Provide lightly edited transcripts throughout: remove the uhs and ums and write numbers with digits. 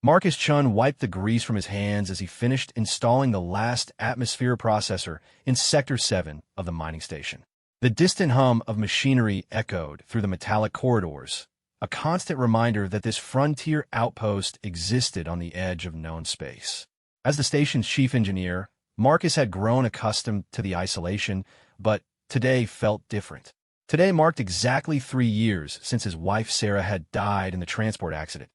Marcus Chun wiped the grease from his hands as he finished installing the last atmosphere processor in Sector 7 of the mining station. The distant hum of machinery echoed through the metallic corridors, a constant reminder that this frontier outpost existed on the edge of known space. As the station's chief engineer, Marcus had grown accustomed to the isolation, but today felt different. Today marked exactly 3 years since his wife Sarah had died in the transport accident,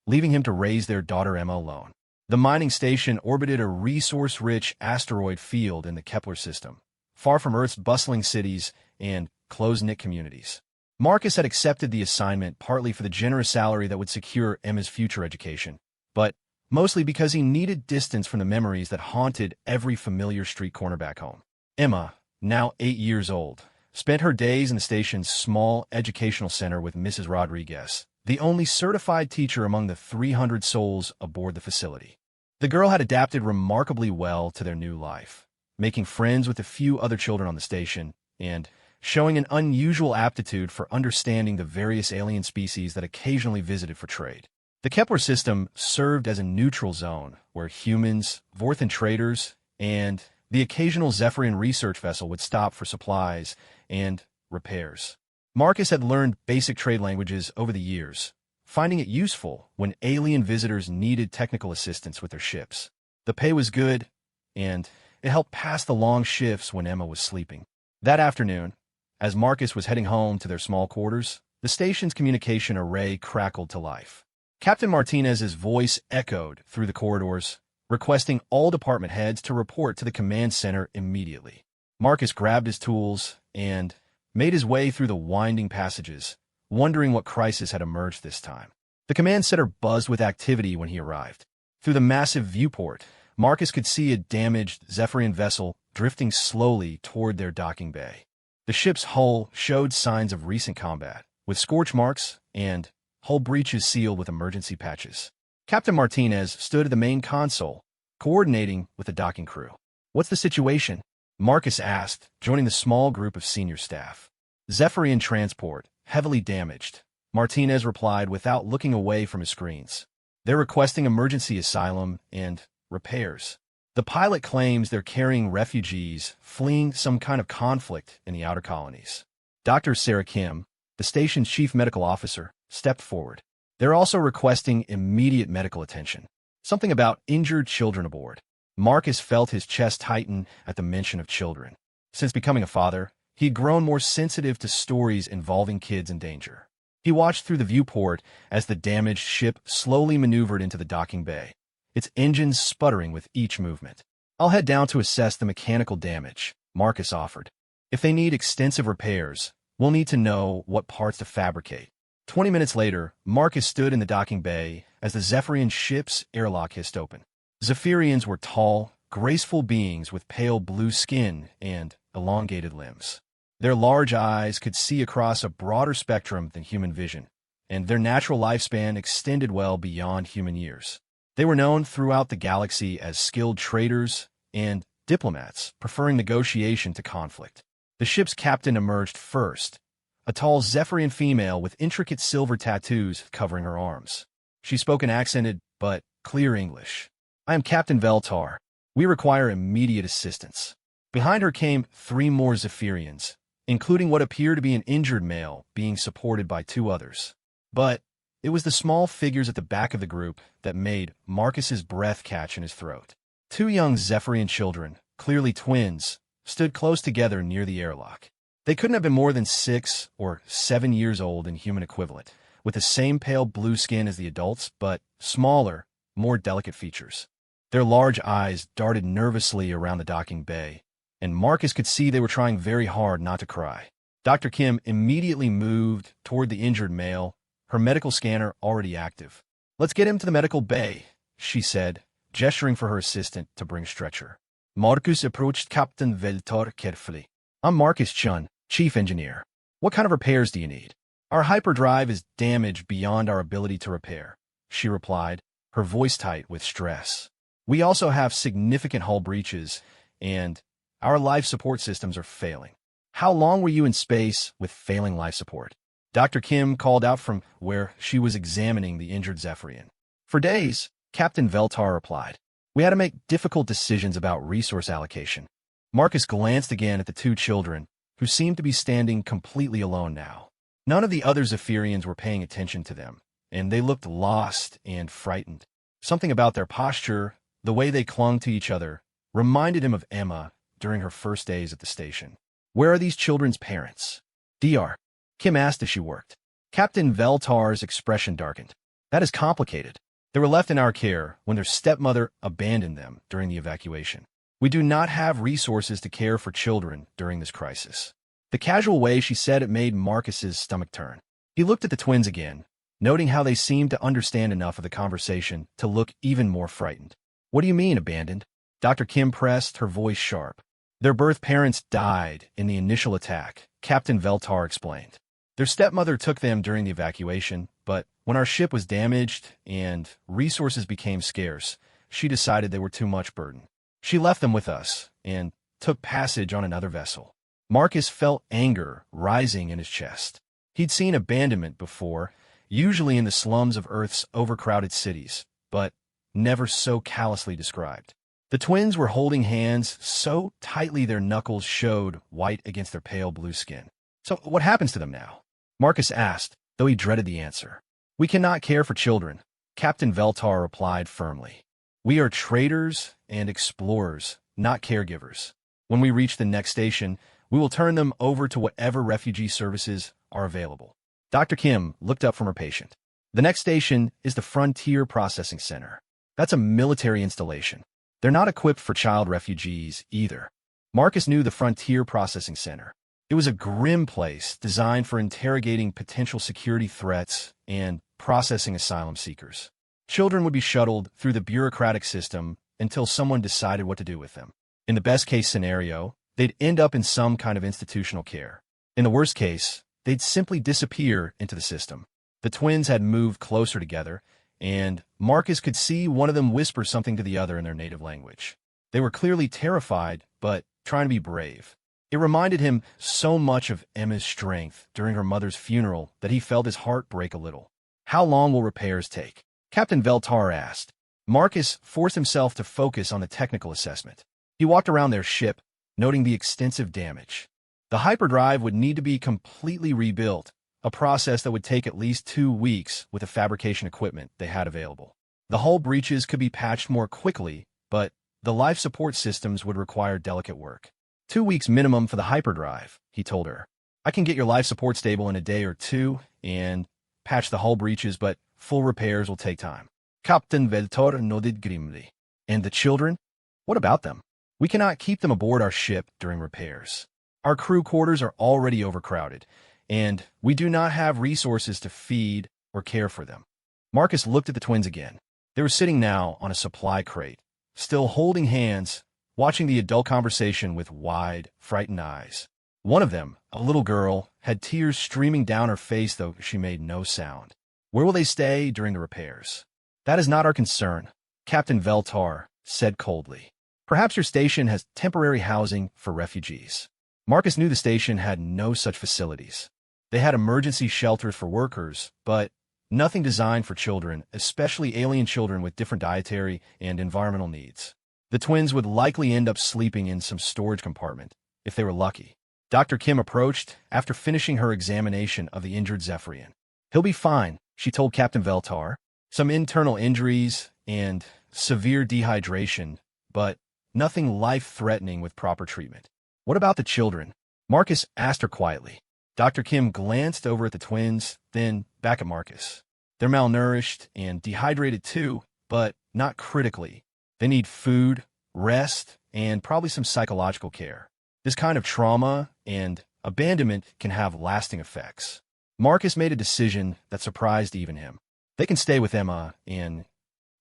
leaving him to raise their daughter Emma alone. The mining station orbited a resource-rich asteroid field in the Kepler system, far from Earth's bustling cities and close-knit communities. Marcus had accepted the assignment partly for the generous salary that would secure Emma's future education, but mostly because he needed distance from the memories that haunted every familiar street corner back home. Emma, now 8 years old, spent her days in the station's small educational center with Mrs. Rodriguez, the only certified teacher among the 300 souls aboard the facility. The girl had adapted remarkably well to their new life, making friends with a few other children on the station and showing an unusual aptitude for understanding the various alien species that occasionally visited for trade. The Kepler system served as a neutral zone where humans, Vorthan traders, and the occasional Zephyrian research vessel would stop for supplies and repairs. Marcus had learned basic trade languages over the years, finding it useful when alien visitors needed technical assistance with their ships. The pay was good, and it helped pass the long shifts when Emma was sleeping. That afternoon, as Marcus was heading home to their small quarters, the station's communication array crackled to life. Captain Martinez's voice echoed through the corridors, requesting all department heads to report to the command center immediately. Marcus grabbed his tools and made his way through the winding passages, wondering what crisis had emerged this time. The command center buzzed with activity when he arrived. Through the massive viewport, Marcus could see a damaged Zephyrian vessel drifting slowly toward their docking bay. The ship's hull showed signs of recent combat, with scorch marks and hull breaches sealed with emergency patches. Captain Martinez stood at the main console, coordinating with the docking crew. "What's the situation?" Marcus asked, joining the small group of senior staff. "Zephyrian transport, heavily damaged," Martinez replied without looking away from his screens. "They're requesting emergency asylum and repairs. The pilot claims they're carrying refugees fleeing some kind of conflict in the outer colonies." Dr. Sarah Kim, the station's chief medical officer, stepped forward. "They're also requesting immediate medical attention. Something about injured children aboard." Marcus felt his chest tighten at the mention of children. Since becoming a father, he'd grown more sensitive to stories involving kids in danger. He watched through the viewport as the damaged ship slowly maneuvered into the docking bay, its engines sputtering with each movement. "I'll head down to assess the mechanical damage," Marcus offered. "If they need extensive repairs, we'll need to know what parts to fabricate." 20 minutes later, Marcus stood in the docking bay as the Zephyrian ship's airlock hissed open. Zephyrians were tall, graceful beings with pale blue skin and elongated limbs. Their large eyes could see across a broader spectrum than human vision, and their natural lifespan extended well beyond human years. They were known throughout the galaxy as skilled traders and diplomats, preferring negotiation to conflict. The ship's captain emerged first, a tall Zephyrian female with intricate silver tattoos covering her arms. She spoke in accented but clear English. "I am Captain Veltar. We require immediate assistance." Behind her came 3 more Zephyrians, including what appeared to be an injured male being supported by 2 others. But it was the small figures at the back of the group that made Marcus's breath catch in his throat. 2 young Zephyrian children, clearly twins, stood close together near the airlock. They couldn't have been more than 6 or 7 years old in human equivalent, with the same pale blue skin as the adults, but smaller, more delicate features. Their large eyes darted nervously around the docking bay, and Marcus could see they were trying very hard not to cry. Dr. Kim immediately moved toward the injured male, her medical scanner already active. "Let's get him to the medical bay," she said, gesturing for her assistant to bring stretcher. Marcus approached Captain Veltar carefully. "I'm Marcus Chun, chief engineer. What kind of repairs do you need?" "Our hyperdrive is damaged beyond our ability to repair," she replied, her voice tight with stress. "We also have significant hull breaches, and our life support systems are failing." "How long were you in space with failing life support?" Dr. Kim called out from where she was examining the injured Zephyrian. "For days. Captain Veltar replied. We had to make difficult decisions about resource allocation. Marcus glanced again at the two children, who seemed to be standing completely alone now. None of the other Zephyrians were paying attention to them, and they looked lost and frightened. Something about their posture, the way they clung to each other, reminded him of Emma during her first days at the station. Where are these children's parents? Dr. Kim asked as she worked. Captain Veltar's expression darkened. That is complicated. They were left in our care when their stepmother abandoned them during the evacuation. We do not have resources to care for children during this crisis. The casual way she said it made Marcus's stomach turn. He looked at the twins again, noting how they seemed to understand enough of the conversation to look even more frightened. What do you mean, abandoned? Dr. Kim pressed, her voice sharp. Their birth parents died in the initial attack, Captain Veltar explained. Their stepmother took them during the evacuation, but when our ship was damaged and resources became scarce, she decided they were too much burden. She left them with us and took passage on another vessel. Marcus felt anger rising in his chest. He'd seen abandonment before, usually in the slums of Earth's overcrowded cities, but never so callously described. The twins were holding hands so tightly their knuckles showed white against their pale blue skin. So what happens to them now? Marcus asked, though he dreaded the answer. We cannot care for children, Captain Veltar replied firmly. We are traders and explorers, not caregivers. When we reach the next station, we will turn them over to whatever refugee services are available. Dr. Kim looked up from her patient. The next station is the Frontier Processing Center. That's a military installation. They're not equipped for child refugees either. Marcus knew the Frontier Processing Center. It was a grim place designed for interrogating potential security threats and processing asylum seekers. Children would be shuttled through the bureaucratic system until someone decided what to do with them. In the best-case scenario, they'd end up in some kind of institutional care. In the worst case, they'd simply disappear into the system. The twins had moved closer together, and Marcus could see one of them whisper something to the other in their native language. They were clearly terrified, but trying to be brave. It reminded him so much of Emma's strength during her mother's funeral that he felt his heart break a little. How long will repairs take? Captain Veltar asked. Marcus forced himself to focus on the technical assessment. He walked around their ship, noting the extensive damage. The hyperdrive would need to be completely rebuilt, a process that would take at least 2 weeks with the fabrication equipment they had available. The hull breaches could be patched more quickly, but the life support systems would require delicate work. 2 weeks minimum for the hyperdrive, he told her. I can get your life support stable in a day or two and patch the hull breaches, but full repairs will take time. Captain Veltar nodded grimly. And the children? What about them? We cannot keep them aboard our ship during repairs. Our crew quarters are already overcrowded, and we do not have resources to feed or care for them. Marcus looked at the twins again. They were sitting now on a supply crate, still holding hands, watching the adult conversation with wide, frightened eyes. One of them, a little girl, had tears streaming down her face, though she made no sound. Where will they stay during the repairs? That is not our concern, Captain Veltar said coldly. Perhaps your station has temporary housing for refugees. Marcus knew the station had no such facilities. They had emergency shelters for workers, but nothing designed for children, especially alien children with different dietary and environmental needs. The twins would likely end up sleeping in some storage compartment, if they were lucky. Dr. Kim approached after finishing her examination of the injured Zephyrian. He'll be fine, she told Captain Veltar. Some internal injuries and severe dehydration, but nothing life-threatening with proper treatment. What about the children? Marcus asked her quietly. Dr. Kim glanced over at the twins, then back at Marcus. They're malnourished and dehydrated too, but not critically. They need food, rest, and probably some psychological care. This kind of trauma and abandonment can have lasting effects. Marcus made a decision that surprised even him. They can stay with Emma, and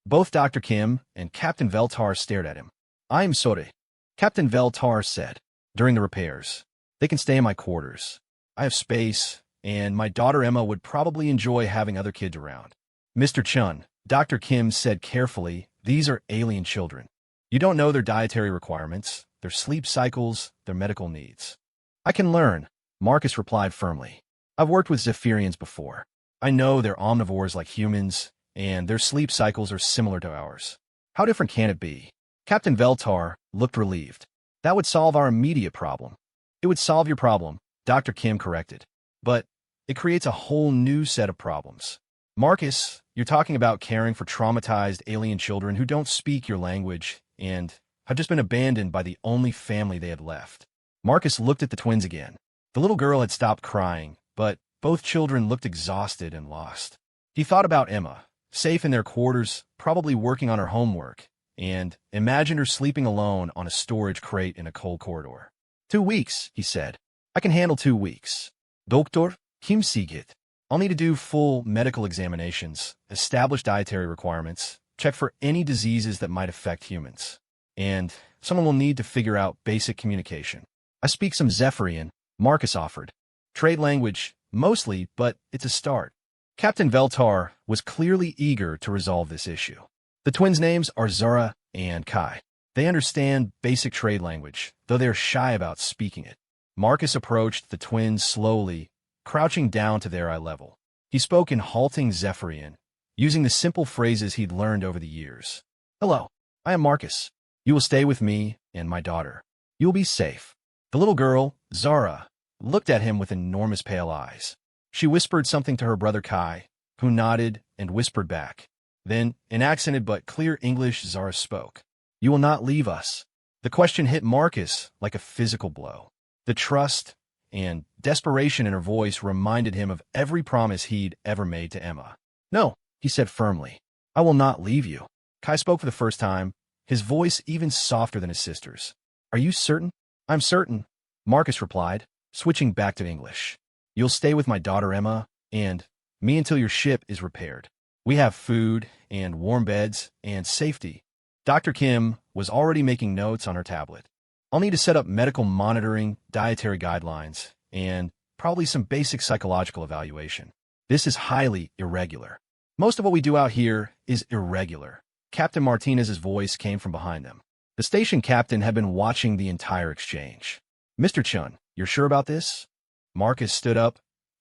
both Dr. Kim and Captain Veltar stared at him. I'm sorry, Captain Veltar said, during the repairs. They can stay in my quarters. I have space, and my daughter Emma would probably enjoy having other kids around. Mr. Chun, Dr. Kim said carefully, these are alien children. You don't know their dietary requirements, their sleep cycles, their medical needs. I can learn, Marcus replied firmly. I've worked with Zephyrians before. I know they're omnivores like humans, and their sleep cycles are similar to ours. How different can it be? Captain Veltar looked relieved. That would solve our immediate problem. It would solve your problem, Dr. Kim corrected. But it creates a whole new set of problems. Marcus, you're talking about caring for traumatized alien children who don't speak your language and have just been abandoned by the only family they had left. Marcus looked at the twins again. The little girl had stopped crying, but both children looked exhausted and lost. He thought about Emma, safe in their quarters, probably working on her homework, and imagined her sleeping alone on a storage crate in a cold corridor. 2 weeks, he said. I can handle 2 weeks. Doktor, Kim Sigit. I'll need to do full medical examinations, establish dietary requirements, check for any diseases that might affect humans. And someone will need to figure out basic communication. I speak some Zephyrian, Marcus offered. Trade language, mostly, but it's a start. Captain Veltar was clearly eager to resolve this issue. The twins' names are Zara and Kai. They understand basic trade language, though they are shy about speaking it. Marcus approached the twins slowly, crouching down to their eye level. He spoke in halting Zephyrian, using the simple phrases he'd learned over the years. Hello, I am Marcus. You will stay with me and my daughter. You will be safe. The little girl, Zara, looked at him with enormous pale eyes. She whispered something to her brother Kai, who nodded and whispered back. Then, in accented but clear English, Zara spoke. You will not leave us. The question hit Marcus like a physical blow. The trust and desperation in her voice reminded him of every promise he'd ever made to Emma. No, he said firmly. I will not leave you. Kai spoke for the first time, his voice even softer than his sister's. Are you certain? I'm certain, Marcus replied, switching back to English. You'll stay with my daughter Emma, and me until your ship is repaired. We have food, and warm beds, and safety. Dr. Kim was already making notes on her tablet. I'll need to set up medical monitoring, dietary guidelines, and probably some basic psychological evaluation. This is highly irregular. Most of what we do out here is irregular. Captain Martinez's voice came from behind them. The station captain had been watching the entire exchange. Mr. Chun, you're sure about this? Marcus stood up,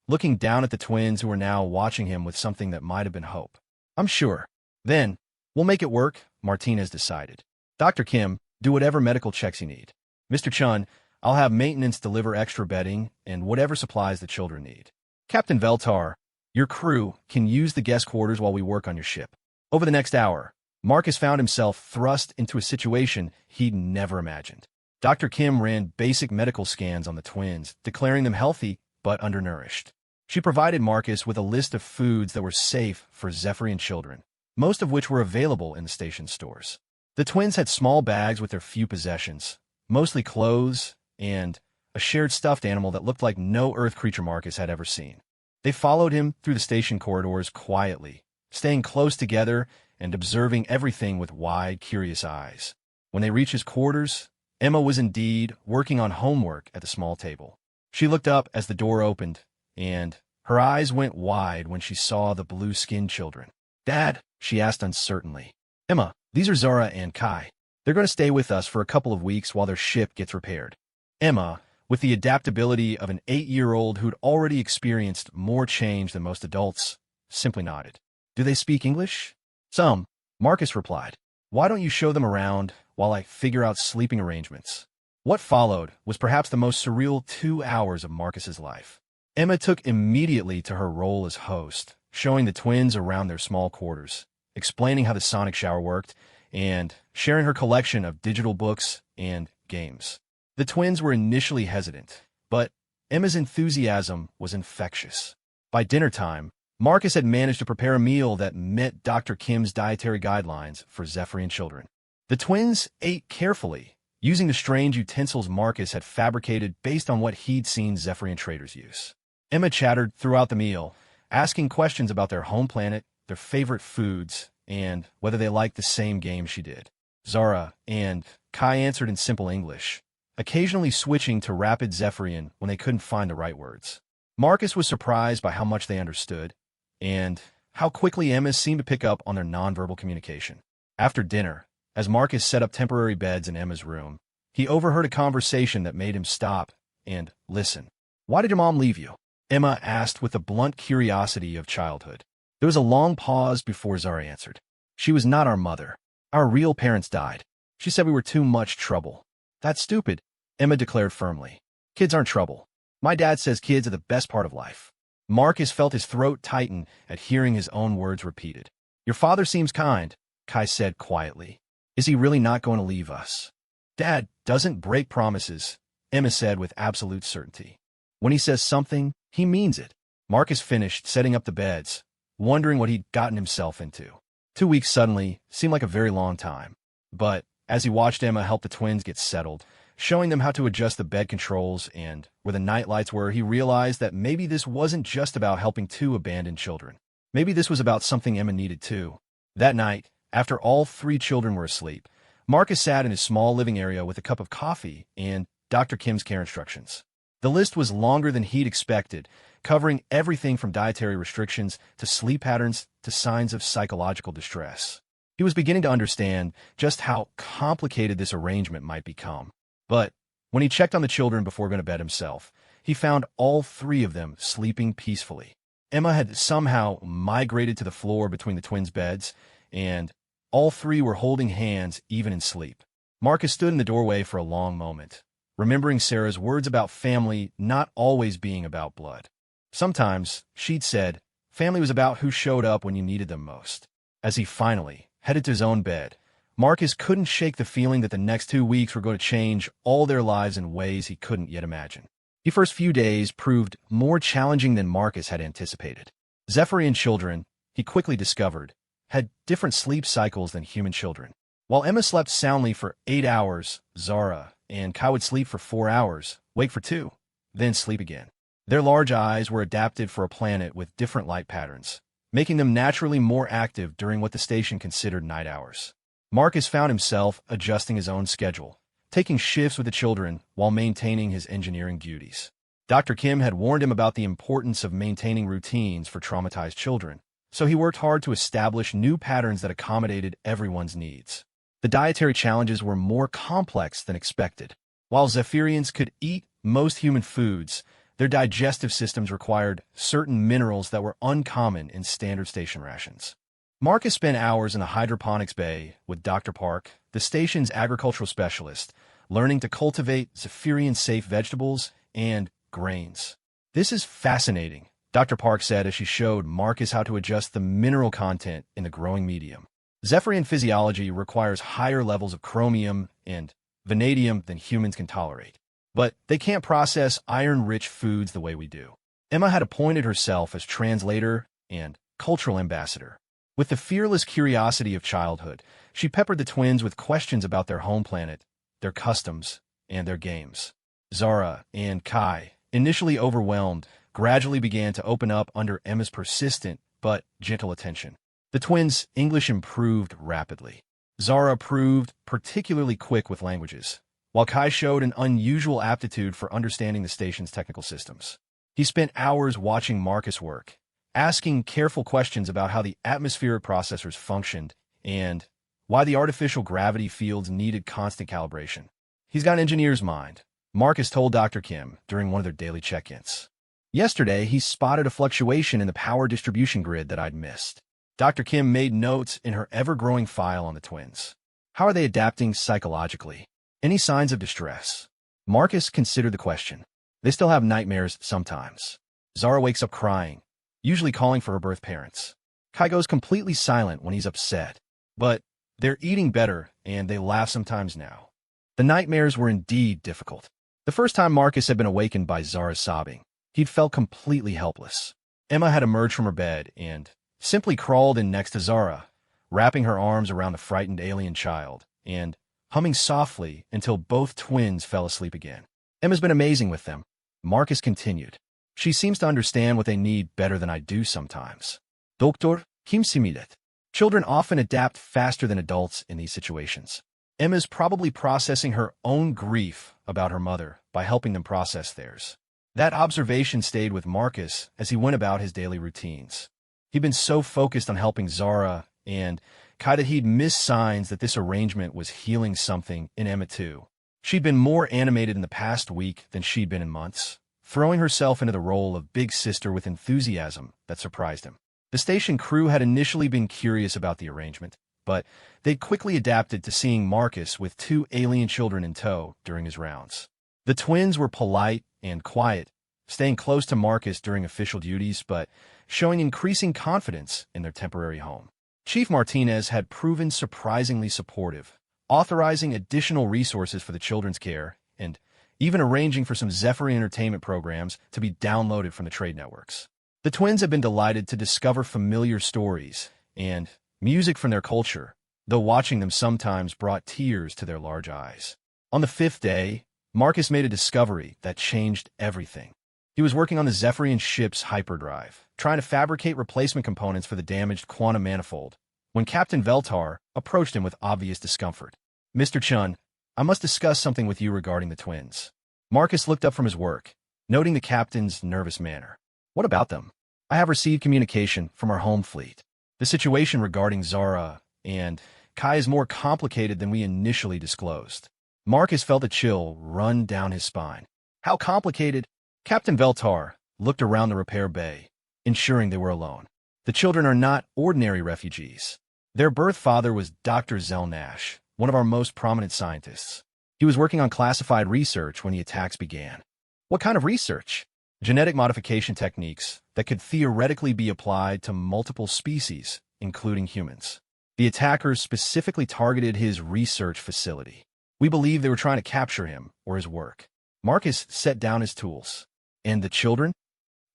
looking down at the twins who were now watching him with something that might have been hope. I'm sure. Then, we'll make it work, Martinez decided. Dr. Kim, do whatever medical checks you need. Mr. Chun, I'll have maintenance deliver extra bedding and whatever supplies the children need. Captain Veltar, your crew can use the guest quarters while we work on your ship. Over the next hour, Marcus found himself thrust into a situation he'd never imagined. Dr. Kim ran basic medical scans on the twins, declaring them healthy but undernourished. She provided Marcus with a list of foods that were safe for Zephyrian children, most of which were available in the station stores. The twins had small bags with their few possessions, mostly clothes and a shared stuffed animal that looked like no Earth creature Marcus had ever seen. They followed him through the station corridors quietly, staying close together and observing everything with wide, curious eyes. When they reached his quarters, Emma was indeed working on homework at the small table. She looked up as the door opened, and her eyes went wide when she saw the blue-skinned children. Dad, she asked uncertainly. Emma, these are Zara and Kai. They're going to stay with us for a couple of weeks while their ship gets repaired. Emma, with the adaptability of an 8-year-old who'd already experienced more change than most adults, simply nodded. Do they speak English? Some, Marcus replied. Why don't you show them around while I figure out sleeping arrangements? What followed was perhaps the most surreal 2 hours of Marcus's life. Emma took immediately to her role as host, showing the twins around their small quarters, explaining how the sonic shower worked, and sharing her collection of digital books and games. The twins were initially hesitant, but Emma's enthusiasm was infectious. By dinner time, Marcus had managed to prepare a meal that met Dr. Kim's dietary guidelines for Zephyrian children. The twins ate carefully, using the strange utensils Marcus had fabricated based on what he'd seen Zephyrian traders use. Emma chattered throughout the meal, asking questions about their home planet, their favorite foods, and whether they liked the same games she did. Zara and Kai answered in simple English, occasionally switching to rapid Zephyrian when they couldn't find the right words. Marcus was surprised by how much they understood, and how quickly Emma seemed to pick up on their nonverbal communication. After dinner, as Marcus set up temporary beds in Emma's room, he overheard a conversation that made him stop and listen. Why did your mom leave you? Emma asked with the blunt curiosity of childhood. There was a long pause before Zara answered. She was not our mother. Our real parents died. She said we were too much trouble. That's stupid, Emma declared firmly. Kids aren't trouble. My dad says kids are the best part of life. Marcus felt his throat tighten at hearing his own words repeated. Your father seems kind, Kai said quietly. Is he really not going to leave us? Dad doesn't break promises, Emma said with absolute certainty. When he says something, he means it. Marcus finished setting up the beds, wondering what he'd gotten himself into. 2 weeks suddenly seemed like a very long time. But as he watched Emma help the twins get settled, showing them how to adjust the bed controls and where the night lights were, he realized that maybe this wasn't just about helping two abandoned children. Maybe this was about something Emma needed too. That night, after all 3 children were asleep, Marcus sat in his small living area with a cup of coffee and Dr. Kim's care instructions. The list was longer than he'd expected, covering everything from dietary restrictions to sleep patterns to signs of psychological distress. He was beginning to understand just how complicated this arrangement might become. But when he checked on the children before going to bed himself, he found all 3 of them sleeping peacefully. Emma had somehow migrated to the floor between the twins' beds, and all 3 were holding hands even in sleep. Marcus stood in the doorway for a long moment, remembering Sarah's words about family not always being about blood. Sometimes, she'd said, family was about who showed up when you needed them most. As he finally headed to his own bed, Marcus couldn't shake the feeling that the next 2 weeks were going to change all their lives in ways he couldn't yet imagine. The first few days proved more challenging than Marcus had anticipated. Zephyrian children, he quickly discovered, had different sleep cycles than human children. While Emma slept soundly for 8 hours, Zara and Kai would sleep for 4 hours, wake for 2, then sleep again. Their large eyes were adapted for a planet with different light patterns, making them naturally more active during what the station considered night hours. Marcus found himself adjusting his own schedule, taking shifts with the children while maintaining his engineering duties. Dr. Kim had warned him about the importance of maintaining routines for traumatized children, so he worked hard to establish new patterns that accommodated everyone's needs. The dietary challenges were more complex than expected. While Zephyrians could eat most human foods, their digestive systems required certain minerals that were uncommon in standard station rations. Marcus spent hours in the hydroponics bay with Dr. Park, the station's agricultural specialist, learning to cultivate Zephyrian-safe vegetables and grains. This is fascinating, Dr. Park said as she showed Marcus how to adjust the mineral content in the growing medium. Zephyrian physiology requires higher levels of chromium and vanadium than humans can tolerate. But they can't process iron-rich foods the way we do. Emma had appointed herself as translator and cultural ambassador. With the fearless curiosity of childhood, she peppered the twins with questions about their home planet, their customs, and their games. Zara and Kai, initially overwhelmed, gradually began to open up under Emma's persistent but gentle attention. The twins' English improved rapidly. Zara proved particularly quick with languages, while Kai showed an unusual aptitude for understanding the station's technical systems. He spent hours watching Marcus work, asking careful questions about how the atmospheric processors functioned and why the artificial gravity fields needed constant calibration. He's got an engineer's mind, Marcus told Dr. Kim during one of their daily check-ins. Yesterday, he spotted a fluctuation in the power distribution grid that I'd missed. Dr. Kim made notes in her ever-growing file on the twins. How are they adapting psychologically? Any signs of distress? Marcus considered the question. They still have nightmares sometimes. Zara wakes up crying, usually calling for her birth parents. Kai goes completely silent when he's upset. But they're eating better, and they laugh sometimes now. The nightmares were indeed difficult. The first time Marcus had been awakened by Zara's sobbing, he'd felt completely helpless. Emma had emerged from her bed and simply crawled in next to Zara, wrapping her arms around the frightened alien child and humming softly until both twins fell asleep again. Emma's been amazing with them, Marcus continued. She seems to understand what they need better than I do sometimes. Doktor, kim similet. Children often adapt faster than adults in these situations. Emma's probably processing her own grief about her mother by helping them process theirs. That observation stayed with Marcus as he went about his daily routines. He'd been so focused on helping Zara and Kai that he'd missed signs that this arrangement was healing something in Emma too. She'd been more animated in the past week than she'd been in months, throwing herself into the role of big sister with enthusiasm that surprised him. The station crew had initially been curious about the arrangement, but they'd quickly adapted to seeing Marcus with two alien children in tow during his rounds. The twins were polite and quiet, staying close to Marcus during official duties, but showing increasing confidence in their temporary home. Chief Martinez had proven surprisingly supportive, authorizing additional resources for the children's care and even arranging for some Zephyr entertainment programs to be downloaded from the trade networks. The twins had been delighted to discover familiar stories and music from their culture, though watching them sometimes brought tears to their large eyes. On the fifth day, Marcus made a discovery that changed everything. He was working on the Zephyrian ship's hyperdrive, trying to fabricate replacement components for the damaged quantum manifold, when Captain Veltar approached him with obvious discomfort. "Mr. Chun, I must discuss something with you regarding the twins." Marcus looked up from his work, noting the captain's nervous manner. "What about them?" "I have received communication from our home fleet. The situation regarding Zara and Kai is more complicated than we initially disclosed." Marcus felt a chill run down his spine. "How complicated?" Captain Veltar looked around the repair bay, ensuring they were alone. "The children are not ordinary refugees. Their birth father was Dr. Zelnash, one of our most prominent scientists. He was working on classified research when the attacks began." "What kind of research?" "Genetic modification techniques that could theoretically be applied to multiple species, including humans. The attackers specifically targeted his research facility. We believe they were trying to capture him or his work." Marcus set down his tools. "And the children?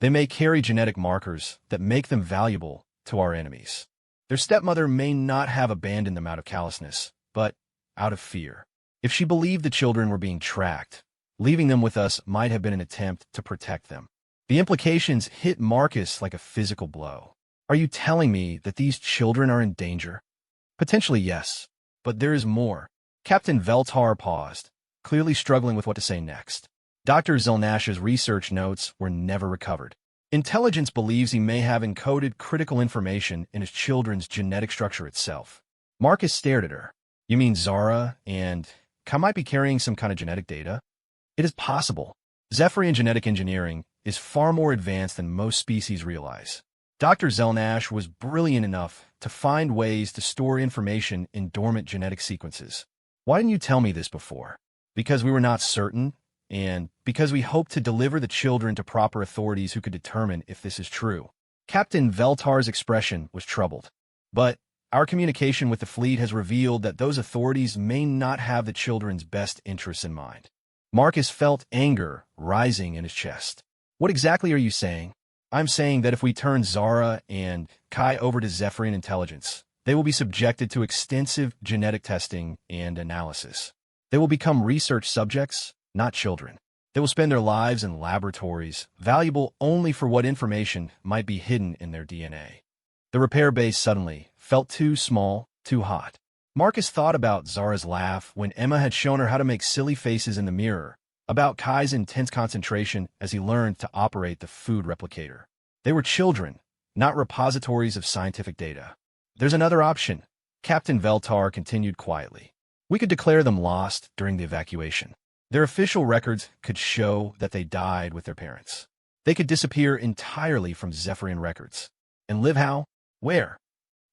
They may carry genetic markers that make them valuable to our enemies. Their stepmother may not have abandoned them out of callousness, but out of fear. If she believed the children were being tracked, leaving them with us might have been an attempt to protect them." The implications hit Marcus like a physical blow. "Are you telling me that these children are in danger?" "Potentially, yes. But there is more." Captain Veltar paused, clearly struggling with what to say next. Dr. Zelnash's research notes were never recovered. Intelligence believes he may have encoded critical information in his children's genetic structure itself. Marcus stared at her. "You mean Zara and Kai might be carrying some kind of genetic data?" "It is possible. Zephyrian genetic engineering is far more advanced than most species realize. Dr. Zelnash was brilliant enough to find ways to store information in dormant genetic sequences." "Why didn't you tell me this before?" "Because we were not certain, and because we hoped to deliver the children to proper authorities who could determine if this is true." Captain Veltar's expression was troubled. "But our communication with the fleet has revealed that those authorities may not have the children's best interests in mind." Marcus felt anger rising in his chest. "What exactly are you saying?" "I'm saying that if we turn Zara and Kai over to Zephyrian intelligence, they will be subjected to extensive genetic testing and analysis. They will become research subjects, not children. They will spend their lives in laboratories, valuable only for what information might be hidden in their DNA." The repair base suddenly felt too small, too hot. Marcus thought about Zara's laugh when Emma had shown her how to make silly faces in the mirror, about Kai's intense concentration as he learned to operate the food replicator. They were children, not repositories of scientific data. "There's another option," Captain Veltar continued quietly. "We could declare them lost during the evacuation. Their official records could show that they died with their parents. They could disappear entirely from Zephyrian records. And live how? Where?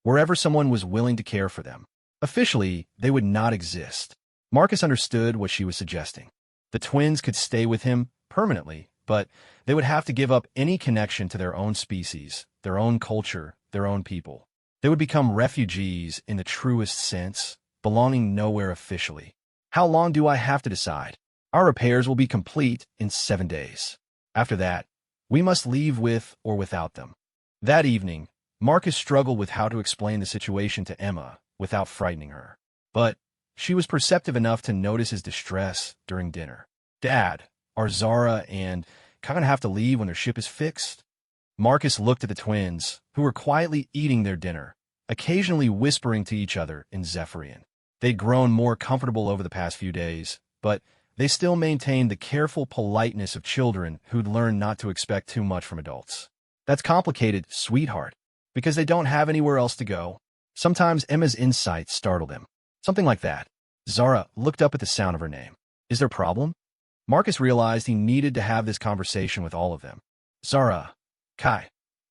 Wherever someone was willing to care for them. Officially, they would not exist." Marcus understood what she was suggesting. The twins could stay with him permanently, but they would have to give up any connection to their own species, their own culture, their own people. They would become refugees in the truest sense, belonging nowhere officially. "How long do I have to decide?" "Our repairs will be complete in 7 days. After that, we must leave with or without them." That evening, Marcus struggled with how to explain the situation to Emma without frightening her. But she was perceptive enough to notice his distress during dinner. "Dad, are Zara and Kai gonna have to leave when their ship is fixed?" Marcus looked at the twins, who were quietly eating their dinner, occasionally whispering to each other in Zephyrian. They'd grown more comfortable over the past few days, but they still maintained the careful politeness of children who'd learned not to expect too much from adults. "That's complicated, sweetheart, because they don't have anywhere else to go." Sometimes Emma's insight startled him. Something like that. Zara looked up at the sound of her name. "Is there a problem?" Marcus realized he needed to have this conversation with all of them. "Zara, Kai,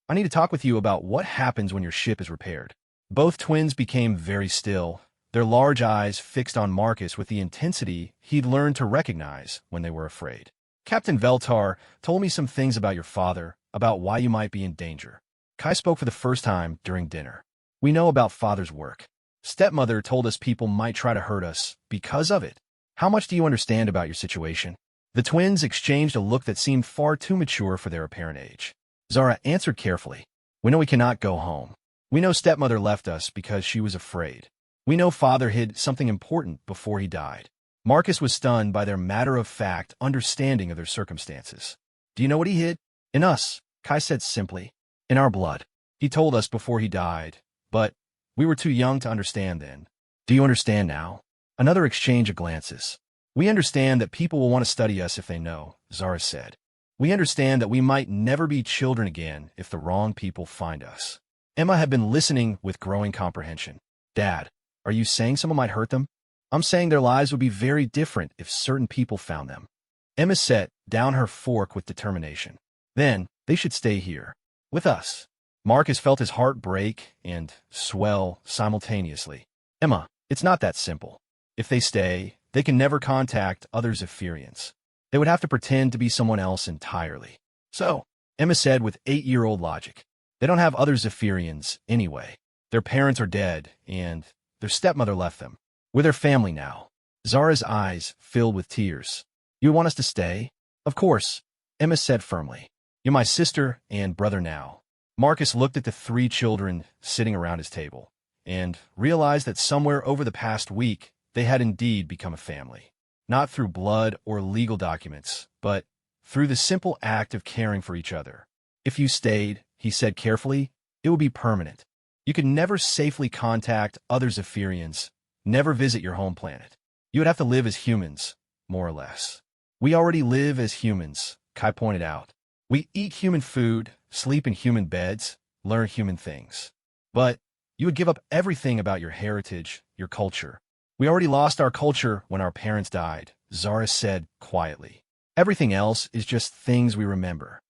I need to talk with you about what happens when your ship is repaired." Both twins became very still, their large eyes fixed on Marcus with the intensity he'd learned to recognize when they were afraid. "Captain Veltar told me some things about your father, about why you might be in danger." Kai spoke for the first time during dinner. "We know about father's work. Stepmother told us people might try to hurt us because of it. How much do you understand about your situation?" The twins exchanged a look that seemed far too mature for their apparent age. Zara answered carefully. "We know we cannot go home. We know stepmother left us because she was afraid. We know father hid something important before he died." Marcus was stunned by their matter-of-fact understanding of their circumstances. "Do you know what he hid?" "In us," Kai said simply. "In our blood. He told us before he died, but we were too young to understand then." "Do you understand now?" Another exchange of glances. "We understand that people will want to study us if they know," Zara said. "We understand that we might never be children again if the wrong people find us." Emma had been listening with growing comprehension. "Dad, are you saying someone might hurt them?" "I'm saying their lives would be very different if certain people found them." Emma set down her fork with determination. "Then they should stay here, with us." Marcus felt his heart break and swell simultaneously. "Emma, it's not that simple. If they stay, they can never contact other Zephyrians. They would have to pretend to be someone else entirely." "So," Emma said with 8-year-old logic, "they don't have other Zephyrians anyway. Their parents are dead, and their stepmother left them. We're their family now." Zara's eyes filled with tears. "You want us to stay?" "Of course," Emma said firmly. "You're my sister and brother now." Marcus looked at the 3 children sitting around his table and realized that somewhere over the past week they had indeed become a family. Not through blood or legal documents, but through the simple act of caring for each other. "If you stayed," he said carefully, "it would be permanent. You could never safely contact other Zephyrians, never visit your home planet. You would have to live as humans, more or less." "We already live as humans," Kai pointed out. "We eat human food, sleep in human beds, learn human things. But you would give up everything about your heritage, your culture." "We already lost our culture when our parents died," Zara said quietly. "Everything else is just things we remember."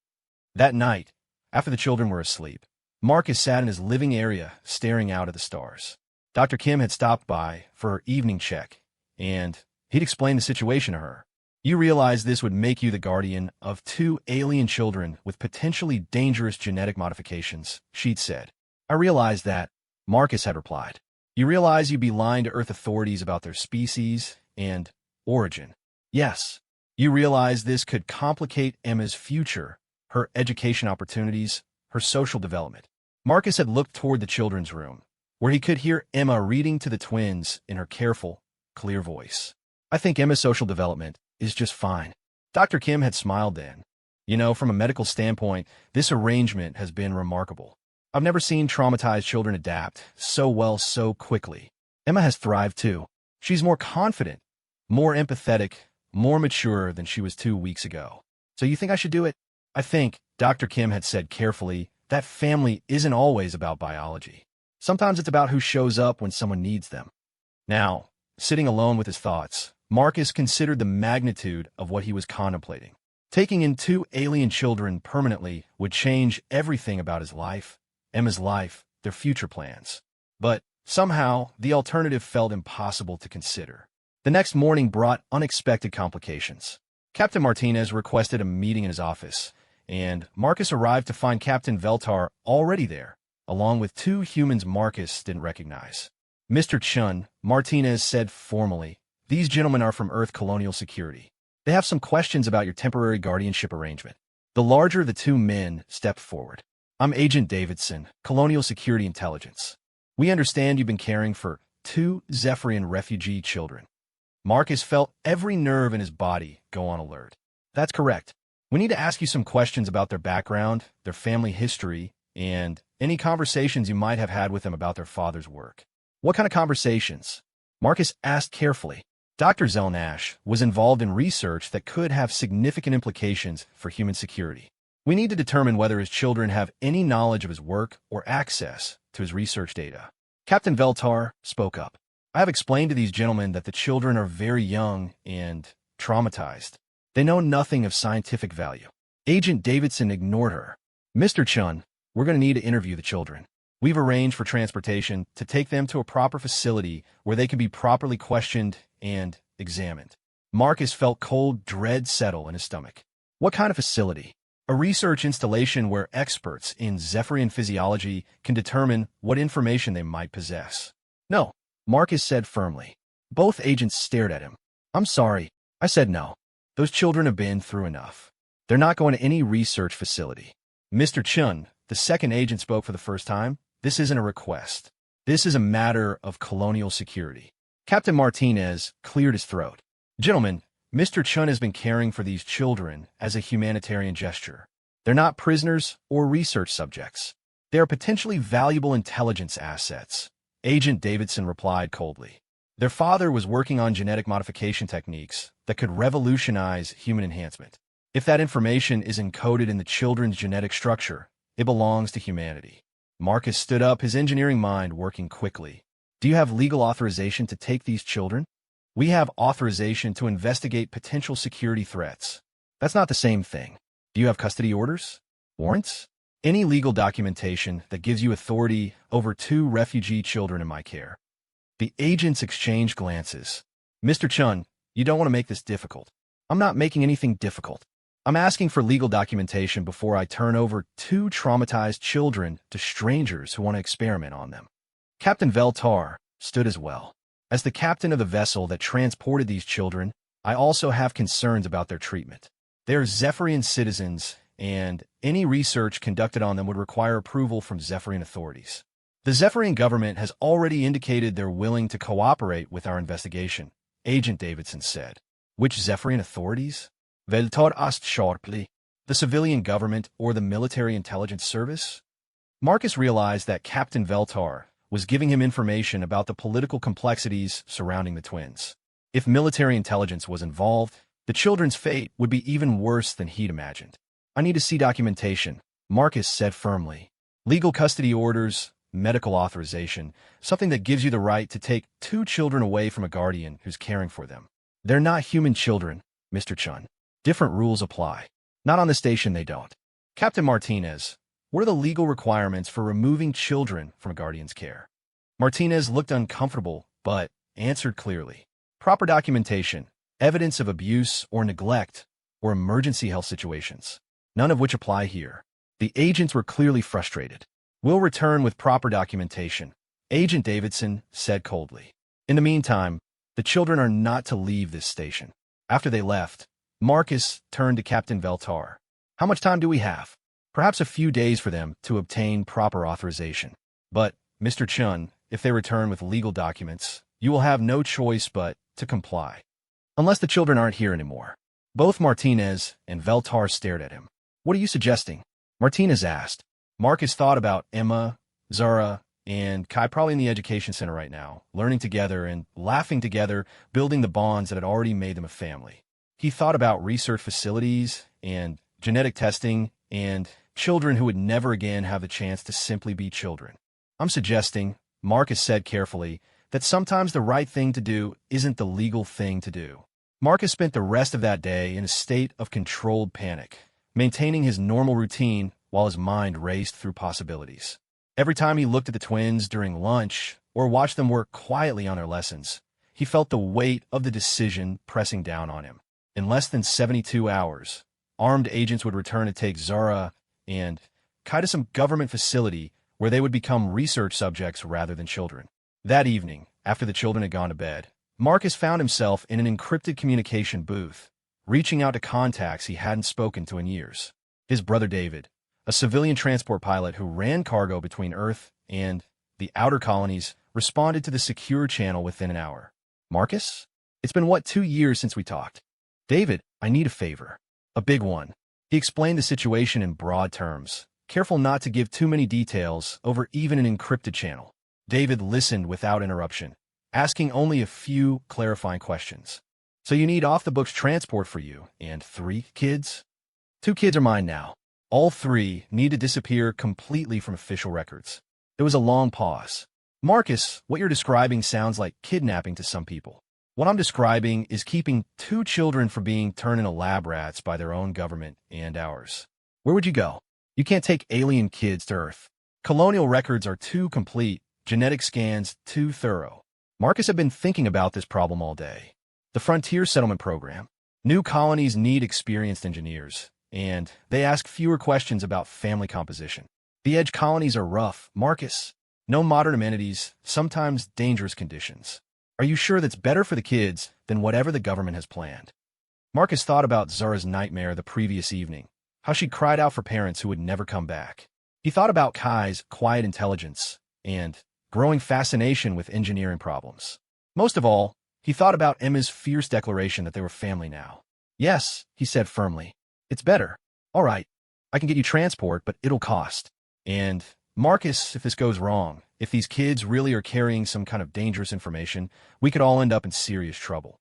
That night, after the children were asleep, Marcus sat in his living area staring out at the stars. Dr. Kim had stopped by for her evening check, and he'd explained the situation to her. "You realize this would make you the guardian of 2 alien children with potentially dangerous genetic modifications," she'd said. "I realize that," Marcus had replied. "You realize you'd be lying to Earth authorities about their species and origin." "Yes." "You realize this could complicate Emma's future, her education opportunities, her social development." Marcus had looked toward the children's room, where he could hear Emma reading to the twins in her careful, clear voice. "I think Emma's social development is just fine." Dr. Kim had smiled then. "You know, from a medical standpoint, this arrangement has been remarkable. I've never seen traumatized children adapt so well so quickly. Emma has thrived too. She's more confident, more empathetic, more mature than she was 2 weeks ago. So you think I should do it?" "I think," Dr. Kim had said carefully, "that family isn't always about biology. Sometimes it's about who shows up when someone needs them." Now, sitting alone with his thoughts, Marcus considered the magnitude of what he was contemplating. Taking in 2 alien children permanently would change everything about his life, Emma's life, their future plans. But somehow, the alternative felt impossible to consider. The next morning brought unexpected complications. Captain Martinez requested a meeting in his office, and Marcus arrived to find Captain Veltar already there, along with 2 humans Marcus didn't recognize. "Mr. Chun," Martinez said formally, "these gentlemen are from Earth Colonial Security. They have some questions about your temporary guardianship arrangement." The larger of the 2 men stepped forward. "I'm Agent Davidson, Colonial Security Intelligence. We understand you've been caring for 2 Zephyrian refugee children." Marcus felt every nerve in his body go on alert. "That's correct. We need to ask you some questions about their background, their family history, and any conversations you might have had with them about their father's work." "What kind of conversations?" Marcus asked carefully. Dr. Zelnash was involved in research that could have significant implications for human security. "We need to determine whether his children have any knowledge of his work or access to his research data." Captain Veltar spoke up. "I have explained to these gentlemen that the children are very young and traumatized. They know nothing of scientific value." Agent Davidson ignored her. "Mr. Chun, We're going to need to interview the children. We've arranged for transportation to take them to a proper facility where they can be properly questioned and examined. Marcus felt cold dread settle in his stomach. What kind of facility? A research installation where experts in Zephyrian physiology can determine what information they might possess. No, Marcus said firmly. Both agents stared at him. I'm sorry, I said no. Those children have been through enough. They're not going to any research facility. Mr. Chun, the second agent, spoke for the first time. This isn't a request. This is a matter of colonial security. Captain Martinez cleared his throat. Gentlemen, Mr. Chun has been caring for these children as a humanitarian gesture. They're not prisoners or research subjects. They are potentially valuable intelligence assets. Agent Davidson replied coldly. Their father was working on genetic modification techniques that could revolutionize human enhancement. If that information is encoded in the children's genetic structure, it belongs to humanity. Marcus stood up, his engineering mind working quickly. Do you have legal authorization to take these children? We have authorization to investigate potential security threats. That's not the same thing. Do you have custody orders? Warrants? Any legal documentation that gives you authority over 2 refugee children in my care. The agents exchanged glances. Mr. Chun, you don't want to make this difficult. I'm not making anything difficult. I'm asking for legal documentation before I turn over 2 traumatized children to strangers who want to experiment on them. Captain Veltar stood as well. As the captain of the vessel that transported these children, I also have concerns about their treatment. They are Zephyrian citizens, and any research conducted on them would require approval from Zephyrian authorities. The Zephyrian government has already indicated they're willing to cooperate with our investigation, Agent Davidson said. Which Zephyrian authorities? Veltar asked sharply. The civilian government or the military intelligence service? Marcus realized that Captain Veltar was giving him information about the political complexities surrounding the twins. If military intelligence was involved, the children's fate would be even worse than he'd imagined. I need to see documentation, Marcus said firmly. Legal custody orders, medical authorization, something that gives you the right to take 2 children away from a guardian who's caring for them. They're not human children, Mr. Chun. Different rules apply. Not on the station, they don't. Captain Martinez, what are the legal requirements for removing children from a guardian's care? Martinez looked uncomfortable, but answered clearly. Proper documentation, evidence of abuse or neglect, or emergency health situations, none of which apply here. The agents were clearly frustrated. We'll return with proper documentation, Agent Davidson said coldly. In the meantime, the children are not to leave this station. After they left, Marcus turned to Captain Veltar. How much time do we have? Perhaps a few days for them to obtain proper authorization. But, Mr. Chun, if they return with legal documents, you will have no choice but to comply. Unless the children aren't here anymore. Both Martinez and Veltar stared at him. What are you suggesting? Martinez asked. Marcus thought about Emma, Zara, and Kai probably in the education center right now, learning together and laughing together, building the bonds that had already made them a family. He thought about research facilities and genetic testing and children who would never again have the chance to simply be children. I'm suggesting, Marcus said carefully, that sometimes the right thing to do isn't the legal thing to do. Marcus spent the rest of that day in a state of controlled panic, maintaining his normal routine while his mind raced through possibilities. Every time he looked at the twins during lunch or watched them work quietly on their lessons, he felt the weight of the decision pressing down on him. In less than 72 hours, armed agents would return to take Zara and Kai to some government facility where they would become research subjects rather than children. That evening, after the children had gone to bed, Marcus found himself in an encrypted communication booth, reaching out to contacts he hadn't spoken to in years. His brother David, a civilian transport pilot who ran cargo between Earth and the outer colonies, responded to the secure channel within an hour. Marcus? It's been 2 years since we talked. David, I need a favor. A big one. He explained the situation in broad terms, careful not to give too many details over even an encrypted channel. David listened without interruption, asking only a few clarifying questions. So you need off-the-books transport for you and 3 kids? 2 kids are mine now. All 3 need to disappear completely from official records. There was a long pause. Marcus, what you're describing sounds like kidnapping to some people. What I'm describing is keeping 2 children from being turned into lab rats by their own government and ours. Where would you go? You can't take alien kids to Earth. Colonial records are too complete, genetic scans too thorough. Marcus had been thinking about this problem all day. The Frontier Settlement Program. New colonies need experienced engineers, and they ask fewer questions about family composition. The edge colonies are rough, Marcus. No modern amenities, sometimes dangerous conditions. Are you sure that's better for the kids than whatever the government has planned? Marcus thought about Zara's nightmare the previous evening, how she cried out for parents who would never come back. He thought about Kai's quiet intelligence and growing fascination with engineering problems. Most of all, he thought about Emma's fierce declaration that they were family now. Yes, he said firmly. It's better. All right, I can get you transport, but it'll cost. And Marcus, if this goes wrong, if these kids really are carrying some kind of dangerous information, we could all end up in serious trouble.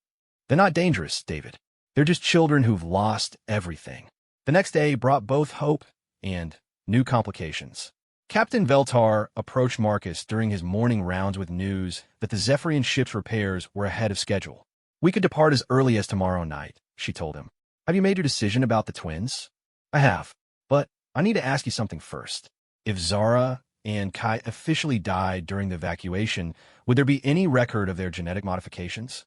They're not dangerous, David. They're just children who've lost everything. The next day brought both hope and new complications. Captain Veltar approached Marcus during his morning rounds with news that the Zephyrian ship's repairs were ahead of schedule. We could depart as early as tomorrow night, she told him. Have you made your decision about the twins? I have, but I need to ask you something first. If Zara and Kai officially died during the evacuation, would there be any record of their genetic modifications?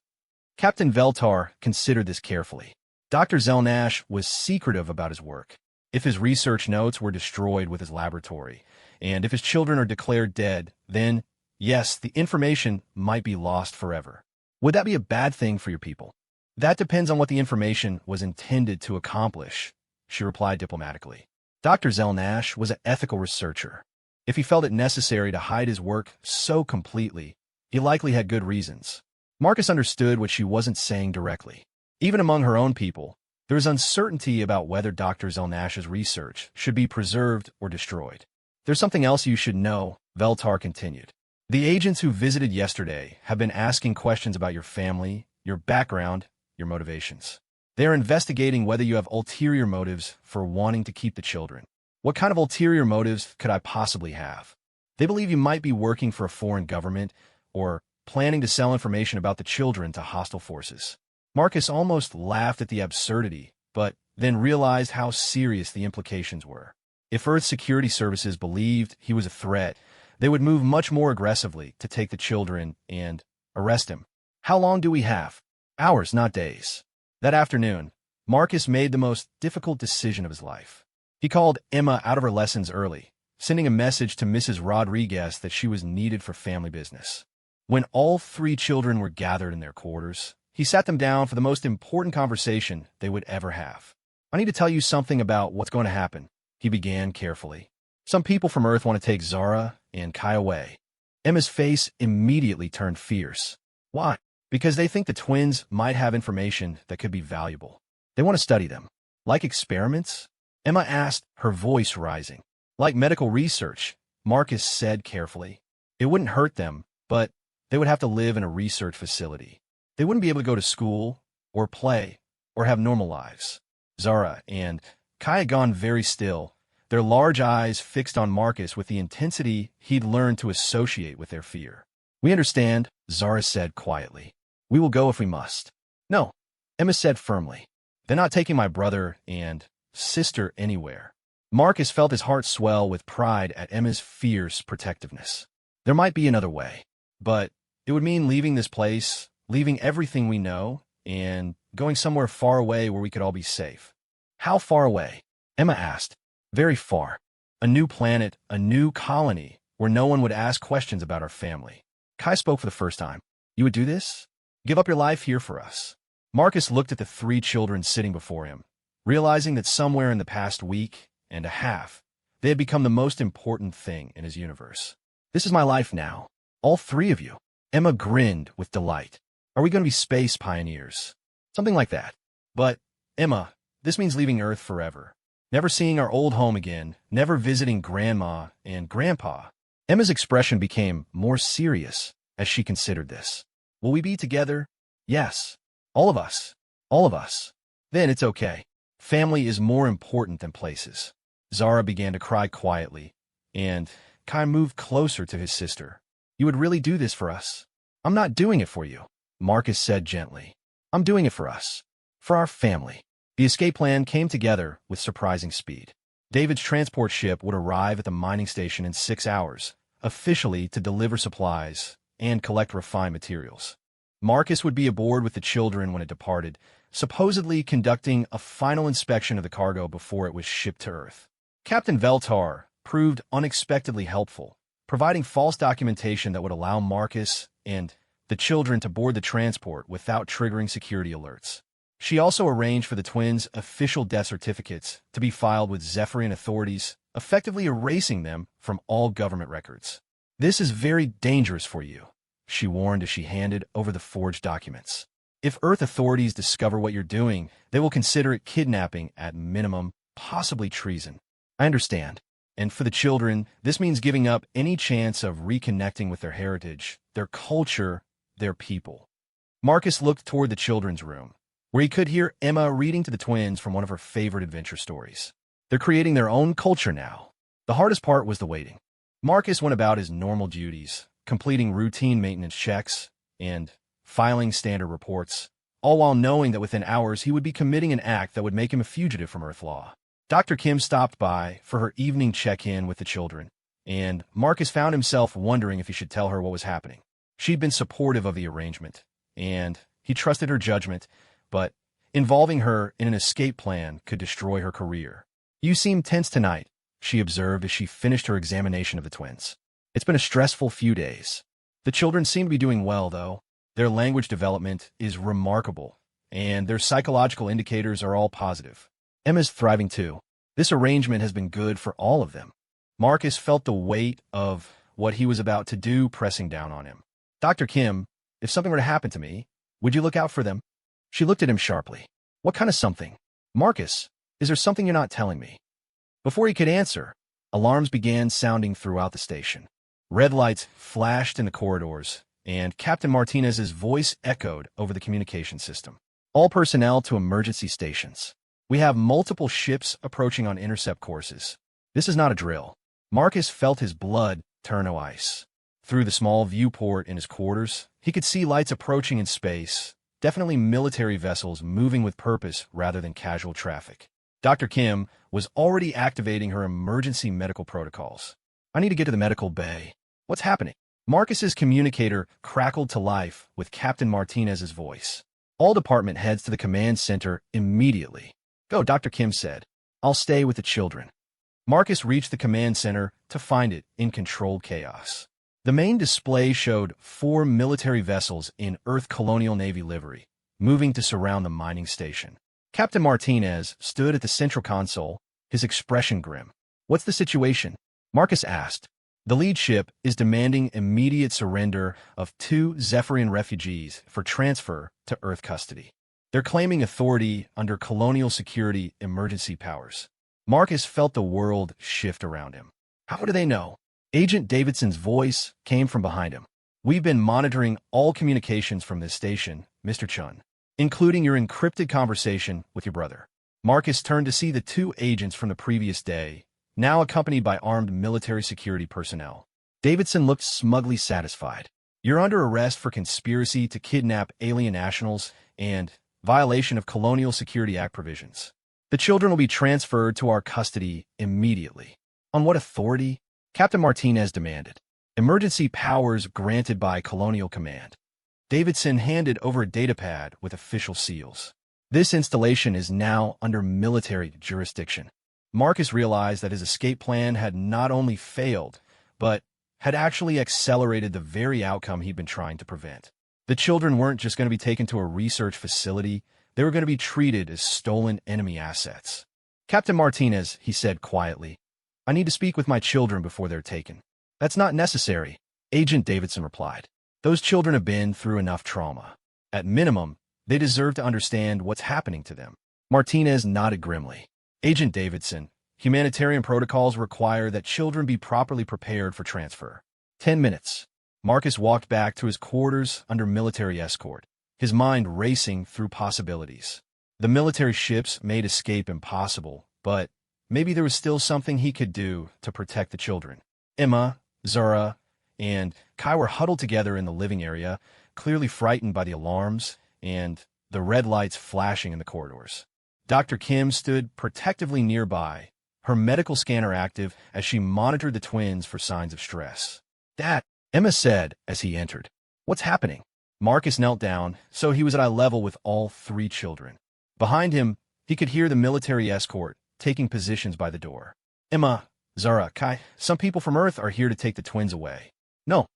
Captain Veltar considered this carefully. Dr. Zelnash was secretive about his work. If his research notes were destroyed with his laboratory, and if his children are declared dead, then, yes, the information might be lost forever. Would that be a bad thing for your people? That depends on what the information was intended to accomplish, she replied diplomatically. Dr. Zelnash was an ethical researcher. If he felt it necessary to hide his work so completely, he likely had good reasons. Marcus understood what she wasn't saying directly. Even among her own people, there is uncertainty about whether Dr. Zelnash's research should be preserved or destroyed. There's something else you should know, Veltar continued. The agents who visited yesterday have been asking questions about your family, your background, your motivations. They are investigating whether you have ulterior motives for wanting to keep the children. What kind of ulterior motives could I possibly have? They believe you might be working for a foreign government or planning to sell information about the children to hostile forces. Marcus almost laughed at the absurdity, but then realized how serious the implications were. If Earth security services believed he was a threat, they would move much more aggressively to take the children and arrest him. How long do we have? Hours, not days. That afternoon, Marcus made the most difficult decision of his life. He called Emma out of her lessons early, sending a message to Mrs. Rodriguez that she was needed for family business. When all three children were gathered in their quarters, he sat them down for the most important conversation they would ever have. I need to tell you something about what's going to happen, he began carefully. Some people from Earth want to take Zara and Kai away. Emma's face immediately turned fierce. Why? Because they think the twins might have information that could be valuable. They want to study them. Like experiments? Emma asked, her voice rising. Like medical research, Marcus said carefully. It wouldn't hurt them, but they would have to live in a research facility. They wouldn't be able to go to school, or play, or have normal lives. Zara and Kai had gone very still, their large eyes fixed on Marcus with the intensity he'd learned to associate with their fear. We understand, Zara said quietly. We will go if we must. No, Emma said firmly. They're not taking my brother and sister anywhere. Marcus felt his heart swell with pride at Emma's fierce protectiveness. There might be another way, but it would mean leaving this place, leaving everything we know, and going somewhere far away where we could all be safe. How far away? Emma asked. Very far. A new planet, a new colony, where no one would ask questions about our family. Kai spoke for the first time. You would do this? Give up your life here for us. Marcus looked at the three children sitting before him, realizing that somewhere in the past week and a half, they had become the most important thing in his universe. This is my life now. All three of you. Emma grinned with delight. Are we going to be space pioneers? Something like that. But, Emma, this means leaving Earth forever. Never seeing our old home again, never visiting Grandma and Grandpa. Emma's expression became more serious as she considered this. Will we be together? Yes. All of us. All of us. Then it's okay. Family is more important than places. Zara began to cry quietly, and Kai moved closer to his sister. You would really do this for us? I'm not doing it for you, Marcus said gently. I'm doing it for us. For our family. The escape plan came together with surprising speed. David's transport ship would arrive at the mining station in 6 hours, officially to deliver supplies and collect refined materials. Marcus would be aboard with the children when it departed, supposedly conducting a final inspection of the cargo before it was shipped to Earth. Captain Veltar proved unexpectedly helpful, providing false documentation that would allow Marcus and the children to board the transport without triggering security alerts. She also arranged for the twins' official death certificates to be filed with Zephyrian authorities, effectively erasing them from all government records. "This is very dangerous for you," she warned as she handed over the forged documents. "If Earth authorities discover what you're doing, they will consider it kidnapping at minimum, possibly treason." "I understand. And for the children, this means giving up any chance of reconnecting with their heritage, their culture, their people." Marcus looked toward the children's room, where he could hear Emma reading to the twins from one of her favorite adventure stories. They're creating their own culture now. The hardest part was the waiting. Marcus went about his normal duties, completing routine maintenance checks and filing standard reports, all while knowing that within hours he would be committing an act that would make him a fugitive from Earth law. Dr. Kim stopped by for her evening check-in with the children, and Marcus found himself wondering if he should tell her what was happening. She'd been supportive of the arrangement, and he trusted her judgment, but involving her in an escape plan could destroy her career. "You seem tense tonight," she observed as she finished her examination of the twins. "It's been a stressful few days." The children seem to be doing well, though. Their language development is remarkable, and their psychological indicators are all positive. Emma's thriving too. This arrangement has been good for all of them. Marcus felt the weight of what he was about to do pressing down on him. "Dr. Kim, if something were to happen to me, would you look out for them?" She looked at him sharply. "What kind of something?" "Marcus, is there something you're not telling me?" Before he could answer, alarms began sounding throughout the station. Red lights flashed in the corridors, and Captain Martinez's voice echoed over the communication system. "All personnel to emergency stations. We have multiple ships approaching on intercept courses. This is not a drill." Marcus felt his blood turn to ice. Through the small viewport in his quarters, he could see lights approaching in space, definitely military vessels moving with purpose rather than casual traffic. Dr. Kim was already activating her emergency medical protocols. "I need to get to the medical bay. What's happening?" Marcus's communicator crackled to life with Captain Martinez's voice. "All department heads to the command center immediately." "Go," Dr. Kim said. "I'll stay with the children." Marcus reached the command center to find it in controlled chaos. The main display showed 4 military vessels in Earth Colonial Navy livery, moving to surround the mining station. Captain Martinez stood at the central console, his expression grim. "What's the situation?" Marcus asked. "The lead ship is demanding immediate surrender of 2 Zephyrian refugees for transfer to Earth custody. They're claiming authority under colonial security emergency powers." Marcus felt the world shift around him. "How do they know?" Agent Davidson's voice came from behind him. "We've been monitoring all communications from this station, Mr. Chun, including your encrypted conversation with your brother." Marcus turned to see the 2 agents from the previous day, now accompanied by armed military security personnel. Davidson looked smugly satisfied. "You're under arrest for conspiracy to kidnap alien nationals and violation of Colonial Security Act provisions. The children will be transferred to our custody immediately." "On what authority?" Captain Martinez demanded. "Emergency powers granted by Colonial Command." Davidson handed over a datapad with official seals. "This installation is now under military jurisdiction." Marcus realized that his escape plan had not only failed, but had actually accelerated the very outcome he'd been trying to prevent. The children weren't just going to be taken to a research facility, they were going to be treated as stolen enemy assets. "Captain Martinez," he said quietly, "I need to speak with my children before they're taken." "That's not necessary," Agent Davidson replied. "Those children have been through enough trauma. At minimum, they deserve to understand what's happening to them." Martinez nodded grimly. "Agent Davidson, humanitarian protocols require that children be properly prepared for transfer." 10 minutes. Marcus walked back to his quarters under military escort, his mind racing through possibilities. The military ships made escape impossible, but maybe there was still something he could do to protect the children. Emma, Zara, and Kai were huddled together in the living area, clearly frightened by the alarms and the red lights flashing in the corridors. Dr. Kim stood protectively nearby, her medical scanner active as she monitored the twins for signs of stress. "Dad," Emma said as he entered. "What's happening?" Marcus knelt down, so he was at eye level with all three children. Behind him, he could hear the military escort taking positions by the door. "Emma, Zara, Kai, some people from Earth are here to take the twins away." "No,"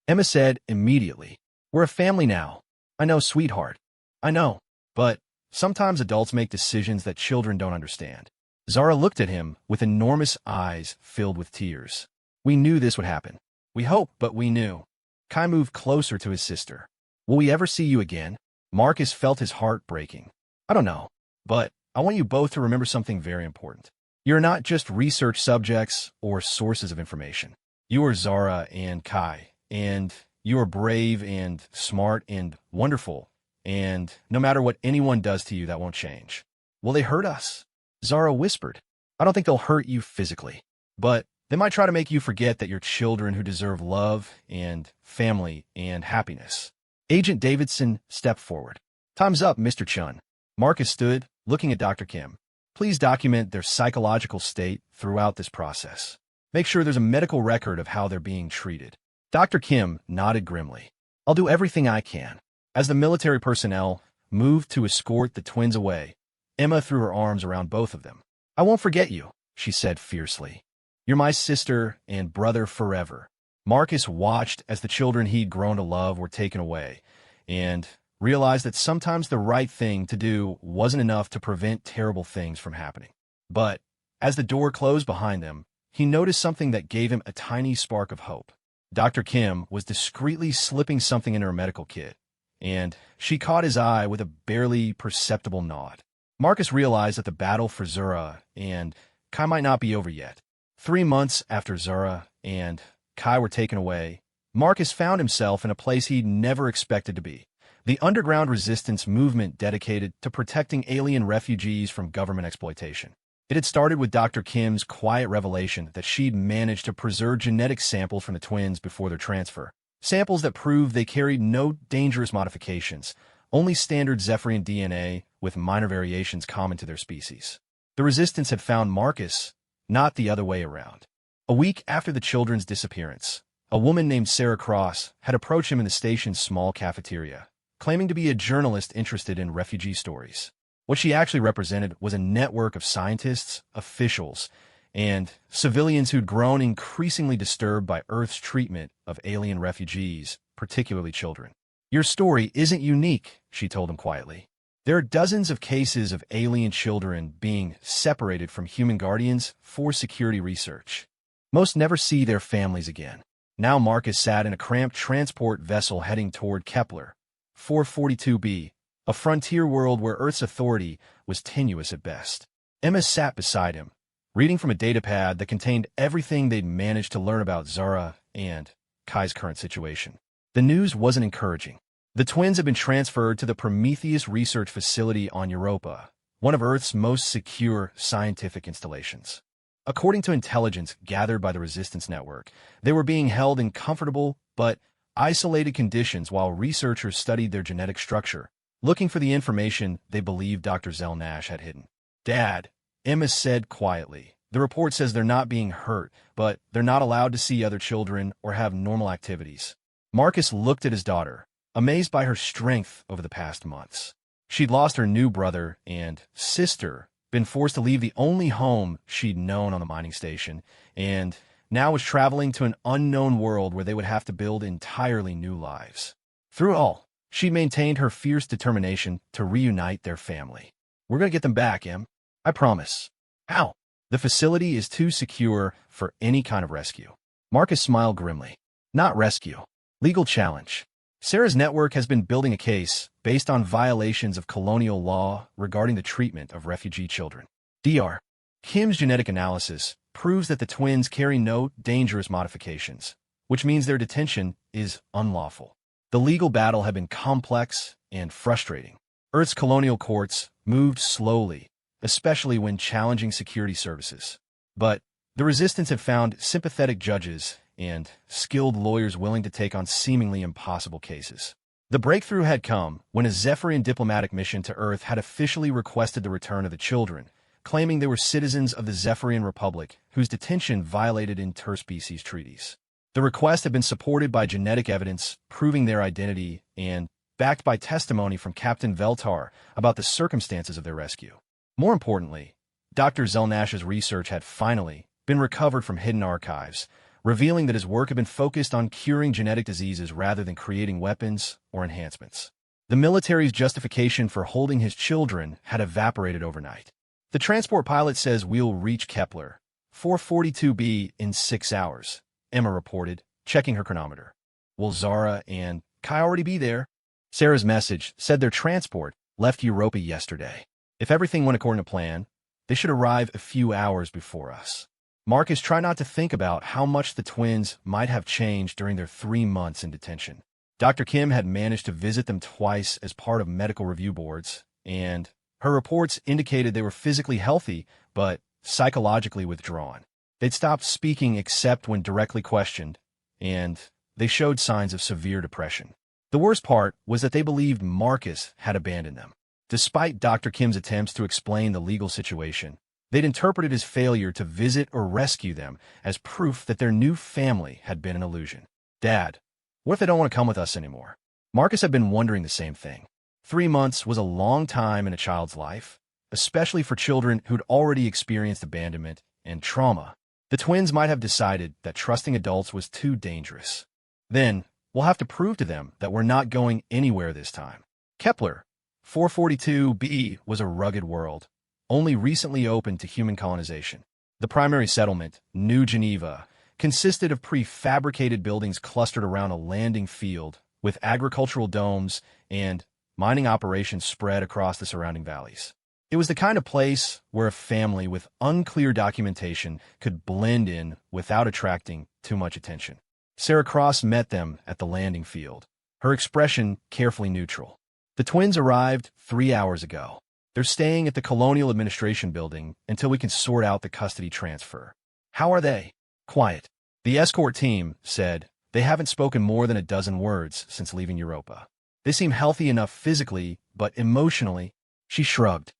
Emma said immediately. "We're a family now." "I know, sweetheart. I know. But sometimes adults make decisions that children don't understand." Zara looked at him with enormous eyes filled with tears. "We knew this would happen. We hoped, but we knew." Kai moved closer to his sister. "Will we ever see you again?" Marcus felt his heart breaking. "I don't know, but I want you both to remember something very important. You're not just research subjects or sources of information. You are Zara and Kai, and you are brave and smart and wonderful, and no matter what anyone does to you, that won't change." "Will they hurt us?" Zara whispered. "I don't think they'll hurt you physically, but they might try to make you forget that you're children who deserve love and family and happiness." Agent Davidson stepped forward. "Time's up, Mr. Chun." Marcus stood, looking at Dr. Kim. "Please document their psychological state throughout this process. Make sure there's a medical record of how they're being treated." Dr. Kim nodded grimly. "I'll do everything I can." As the military personnel moved to escort the twins away, Emma threw her arms around both of them. "I won't forget you," she said fiercely. "You're my sister and brother forever." Marcus watched as the children he'd grown to love were taken away, and realized that sometimes the right thing to do wasn't enough to prevent terrible things from happening. But as the door closed behind them, he noticed something that gave him a tiny spark of hope. Dr. Kim was discreetly slipping something into her medical kit, and she caught his eye with a barely perceptible nod. Marcus realized that the battle for Zara and Kai might not be over yet. 3 months after Zara and Kai were taken away, Marcus found himself in a place he'd never expected to be. The underground resistance movement dedicated to protecting alien refugees from government exploitation. It had started with Dr. Kim's quiet revelation that she'd managed to preserve genetic samples from the twins before their transfer. Samples that proved they carried no dangerous modifications, only standard Zephyrian DNA with minor variations common to their species. The resistance had found Marcus, not the other way around. A week after the children's disappearance, a woman named Sarah Cross had approached him in the station's small cafeteria, claiming to be a journalist interested in refugee stories. What she actually represented was a network of scientists, officials, and civilians who'd grown increasingly disturbed by Earth's treatment of alien refugees, particularly children. "Your story isn't unique," she told him quietly. "There are dozens of cases of alien children being separated from human guardians for security research. Most never see their families again." Now Marcus sat in a cramped transport vessel heading toward Kepler 442b, a frontier world where Earth's authority was tenuous at best. Emma sat beside him, reading from a datapad that contained everything they'd managed to learn about Zara and Kai's current situation. The news wasn't encouraging. The twins had been transferred to the Prometheus Research Facility on Europa, one of Earth's most secure scientific installations. According to intelligence gathered by the Resistance Network, they were being held in comfortable but isolated conditions while researchers studied their genetic structure, looking for the information they believed Dr. Zell Nash had hidden. "Dad," Emma said quietly, "the report says they're not being hurt, but they're not allowed to see other children or have normal activities." Marcus looked at his daughter, amazed by her strength over the past months. She'd lost her new brother and sister, been forced to leave the only home she'd known on the mining station, and now was traveling to an unknown world where they would have to build entirely new lives. Through it all, she maintained her fierce determination to reunite their family. "We're going to get them back, Em. I promise." "How?" "The facility is too secure for any kind of rescue." Marcus smiled grimly. "Not rescue. Legal challenge. Sarah's network has been building a case based on violations of colonial law regarding the treatment of refugee children. Dr. Kim's genetic analysis proves that the twins carry no dangerous modifications, which means their detention is unlawful. The legal battle had been complex and frustrating. Earth's colonial courts moved slowly, especially when challenging security services. But the resistance had found sympathetic judges and skilled lawyers willing to take on seemingly impossible cases. The breakthrough had come when a Zephyrian diplomatic mission to Earth had officially requested the return of the children, claiming they were citizens of the Zephyrian Republic whose detention violated interspecies treaties. The request had been supported by genetic evidence proving their identity and backed by testimony from Captain Veltar about the circumstances of their rescue. More importantly, Dr. Zelnash's research had finally been recovered from hidden archives, revealing that his work had been focused on curing genetic diseases rather than creating weapons or enhancements. The military's justification for holding his children had evaporated overnight. The transport pilot says we'll reach Kepler 442b in 6 hours, Emma reported, checking her chronometer. Will Zara and Kai already be there? Sarah's message said their transport left Europa yesterday. If everything went according to plan, they should arrive a few hours before us. Marcus tried not to think about how much the twins might have changed during their 3 months in detention. Dr. Kim had managed to visit them twice as part of medical review boards, and her reports indicated they were physically healthy but psychologically withdrawn. They'd stopped speaking except when directly questioned, and they showed signs of severe depression. The worst part was that they believed Marcus had abandoned them. Despite Dr. Kim's attempts to explain the legal situation, they'd interpreted his failure to visit or rescue them as proof that their new family had been an illusion. Dad, what if they don't want to come with us anymore? Marcus had been wondering the same thing. 3 months was a long time in a child's life, especially for children who'd already experienced abandonment and trauma. The twins might have decided that trusting adults was too dangerous. Then, we'll have to prove to them that we're not going anywhere this time. Kepler 442b was a rugged world, only recently open to human colonization. The primary settlement, New Geneva, consisted of prefabricated buildings clustered around a landing field with agricultural domes and mining operations spread across the surrounding valleys. It was the kind of place where a family with unclear documentation could blend in without attracting too much attention. Sarah Cross met them at the landing field, her expression carefully neutral. The twins arrived 3 hours ago. They're staying at the Colonial Administration building until we can sort out the custody transfer. How are they? Quiet. The escort team said they haven't spoken more than a dozen words since leaving Europa. They seem healthy enough physically, but emotionally, she shrugged.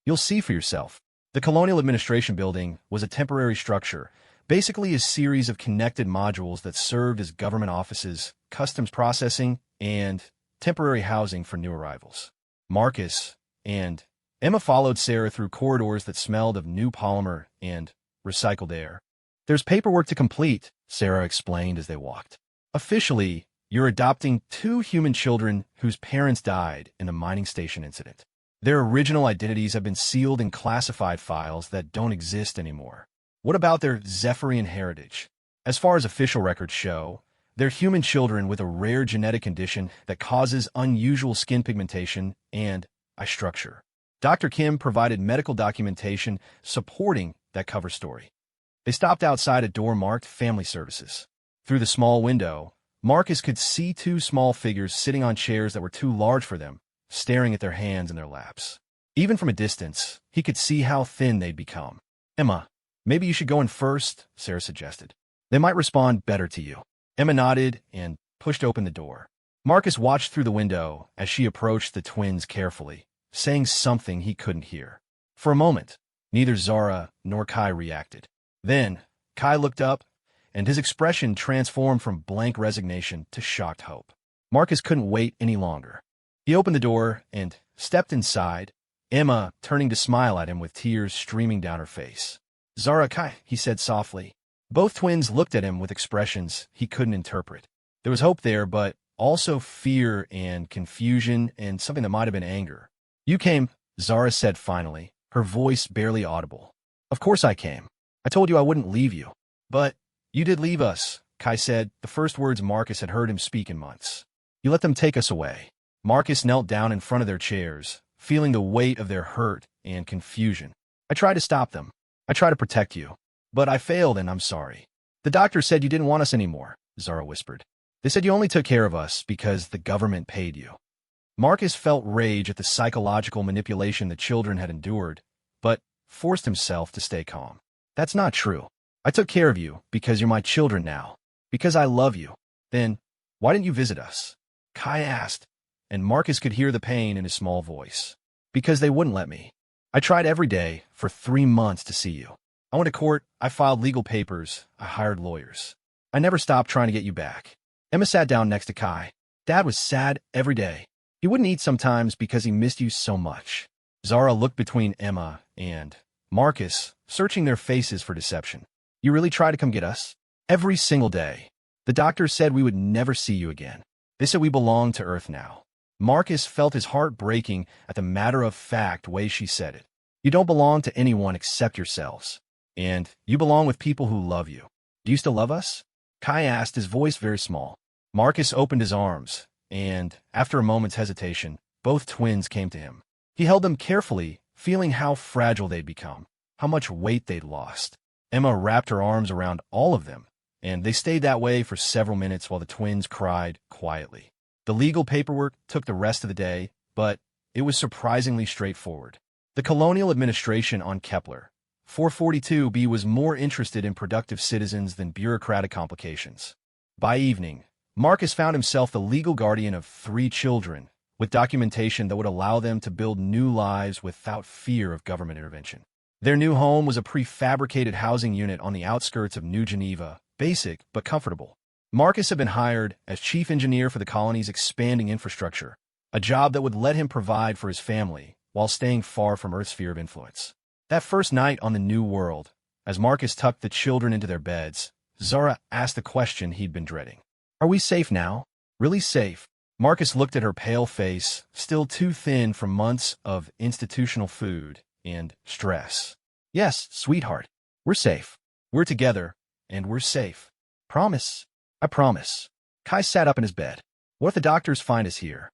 You'll see for yourself. The Colonial Administration building was a temporary structure, basically a series of connected modules that served as government offices, customs processing, and temporary housing for new arrivals. Marcus and Emma followed Sarah through corridors that smelled of new polymer and recycled air. There's paperwork to complete, Sarah explained as they walked. Officially, you're adopting 2 human children whose parents died in the mining station incident. Their original identities have been sealed in classified files that don't exist anymore. What about their Zephyrian heritage? As far as official records show, they're human children with a rare genetic condition that causes unusual skin pigmentation and eye structure. Dr. Kim provided medical documentation supporting that cover story. They stopped outside a door marked Family Services. Through the small window, Marcus could see 2 small figures sitting on chairs that were too large for them, staring at their hands in their laps. Even from a distance, he could see how thin they'd become. Emma, maybe you should go in first, Sarah suggested. They might respond better to you. Emma nodded and pushed open the door. Marcus watched through the window as she approached the twins carefully, saying something he couldn't hear. For a moment, neither Zara nor Kai reacted. Then, Kai looked up, and his expression transformed from blank resignation to shocked hope. Marcus couldn't wait any longer. He opened the door and stepped inside, Emma turning to smile at him with tears streaming down her face. Zara, Kai, he said softly. Both twins looked at him with expressions he couldn't interpret. There was hope there, but also fear and confusion and something that might have been anger. You came, Zara said finally, her voice barely audible. Of course I came. I told you I wouldn't leave you. But you did leave us, Kai said, the first words Marcus had heard him speak in months. You let them take us away. Marcus knelt down in front of their chairs, feeling the weight of their hurt and confusion. I tried to stop them. I tried to protect you. But I failed and I'm sorry. The doctor said you didn't want us anymore, Zara whispered. They said you only took care of us because the government paid you. Marcus felt rage at the psychological manipulation the children had endured, but forced himself to stay calm. That's not true. I took care of you because you're my children now, because I love you. Then, why didn't you visit us? Kai asked, and Marcus could hear the pain in his small voice. Because they wouldn't let me. I tried every day for 3 months to see you. I went to court, I filed legal papers, I hired lawyers. I never stopped trying to get you back. Emma sat down next to Kai. Dad was sad every day. He wouldn't eat sometimes because he missed you so much. Zara looked between Emma and Marcus, searching their faces for deception. You really try to come get us? Every single day. The doctors said we would never see you again. They said we belong to Earth now. Marcus felt his heart breaking at the matter-of-fact way she said it. You don't belong to anyone except yourselves. And you belong with people who love you. Do you still love us? Kai asked, his voice very small. Marcus opened his arms, and, after a moment's hesitation, both twins came to him. He held them carefully, feeling how fragile they'd become, how much weight they'd lost. Emma wrapped her arms around all of them, and they stayed that way for several minutes while the twins cried quietly. The legal paperwork took the rest of the day, but it was surprisingly straightforward. The colonial administration on Kepler 442b was more interested in productive citizens than bureaucratic complications. By evening, Marcus found himself the legal guardian of 3 children, with documentation that would allow them to build new lives without fear of government intervention. Their new home was a prefabricated housing unit on the outskirts of New Geneva, basic but comfortable. Marcus had been hired as chief engineer for the colony's expanding infrastructure, a job that would let him provide for his family while staying far from Earth's sphere of influence. That first night on the New World, as Marcus tucked the children into their beds, Zara asked the question he'd been dreading. Are we safe now? Really safe? Marcus looked at her pale face, still too thin from months of institutional food and stress. Yes, sweetheart. We're safe. We're together, and we're safe. Promise? I promise. Kai sat up in his bed. What if the doctors find us here?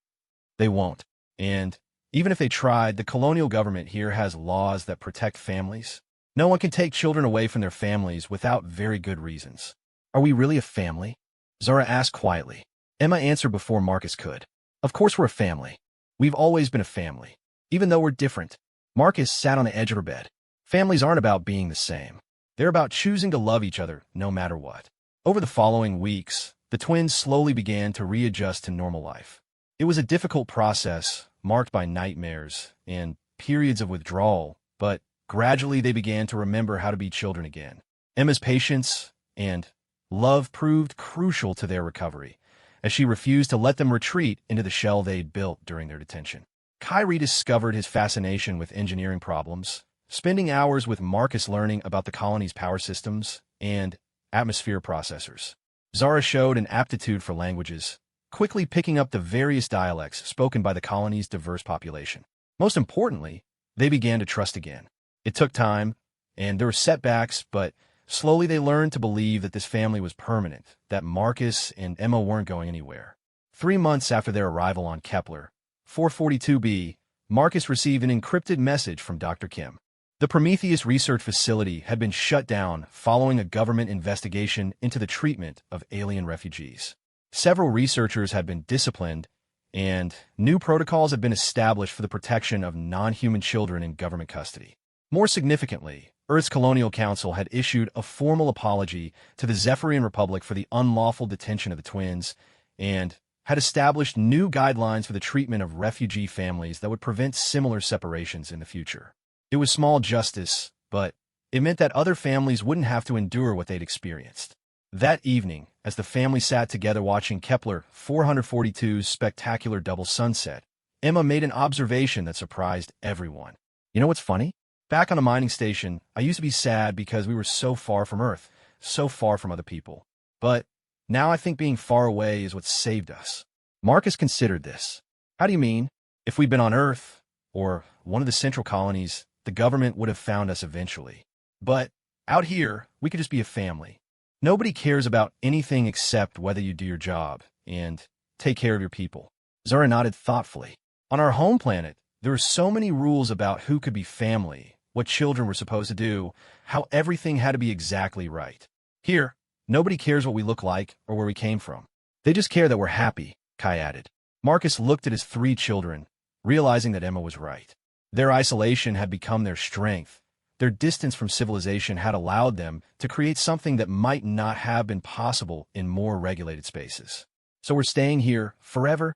They won't. And even if they tried, the colonial government here has laws that protect families. No one can take children away from their families without very good reasons. Are we really a family? Zara asked quietly. Emma answered before Marcus could. Of course we're a family. We've always been a family, even though we're different. Marcus sat on the edge of her bed. Families aren't about being the same. They're about choosing to love each other no matter what. Over the following weeks, the twins slowly began to readjust to normal life. It was a difficult process, marked by nightmares and periods of withdrawal, but gradually they began to remember how to be children again. Emma's patience and love proved crucial to their recovery, as she refused to let them retreat into the shell they'd built during their detention. Kai rediscovered his fascination with engineering problems, spending hours with Marcus learning about the colony's power systems and atmosphere processors. Zara showed an aptitude for languages, quickly picking up the various dialects spoken by the colony's diverse population. Most importantly, they began to trust again. It took time, and there were setbacks, but slowly they learned to believe that this family was permanent, that Marcus and Emma weren't going anywhere. 3 months after their arrival on Kepler 442b, Marcus received an encrypted message from Dr. Kim. The Prometheus research facility had been shut down following a government investigation into the treatment of alien refugees. Several researchers had been disciplined, and new protocols had been established for the protection of non-human children in government custody. More significantly, Earth's Colonial Council had issued a formal apology to the Zephyrian Republic for the unlawful detention of the twins, and had established new guidelines for the treatment of refugee families that would prevent similar separations in the future. It was small justice, but it meant that other families wouldn't have to endure what they'd experienced. That evening, as the family sat together watching Kepler 442's spectacular double sunset, Emma made an observation that surprised everyone. You know what's funny? Back on the mining station, I used to be sad because we were so far from Earth, so far from other people. But now I think being far away is what saved us. Marcus considered this. How do you mean? If we'd been on Earth, or one of the central colonies, the government would have found us eventually. But out here, we could just be a family. Nobody cares about anything except whether you do your job and take care of your people. Zara nodded thoughtfully. On our home planet, there were so many rules about who could be family, what children were supposed to do, how everything had to be exactly right. Here, nobody cares what we look like or where we came from. They just care that we're happy, Kai added. Marcus looked at his 3 children, realizing that Emma was right. Their isolation had become their strength. Their distance from civilization had allowed them to create something that might not have been possible in more regulated spaces. So we're staying here forever?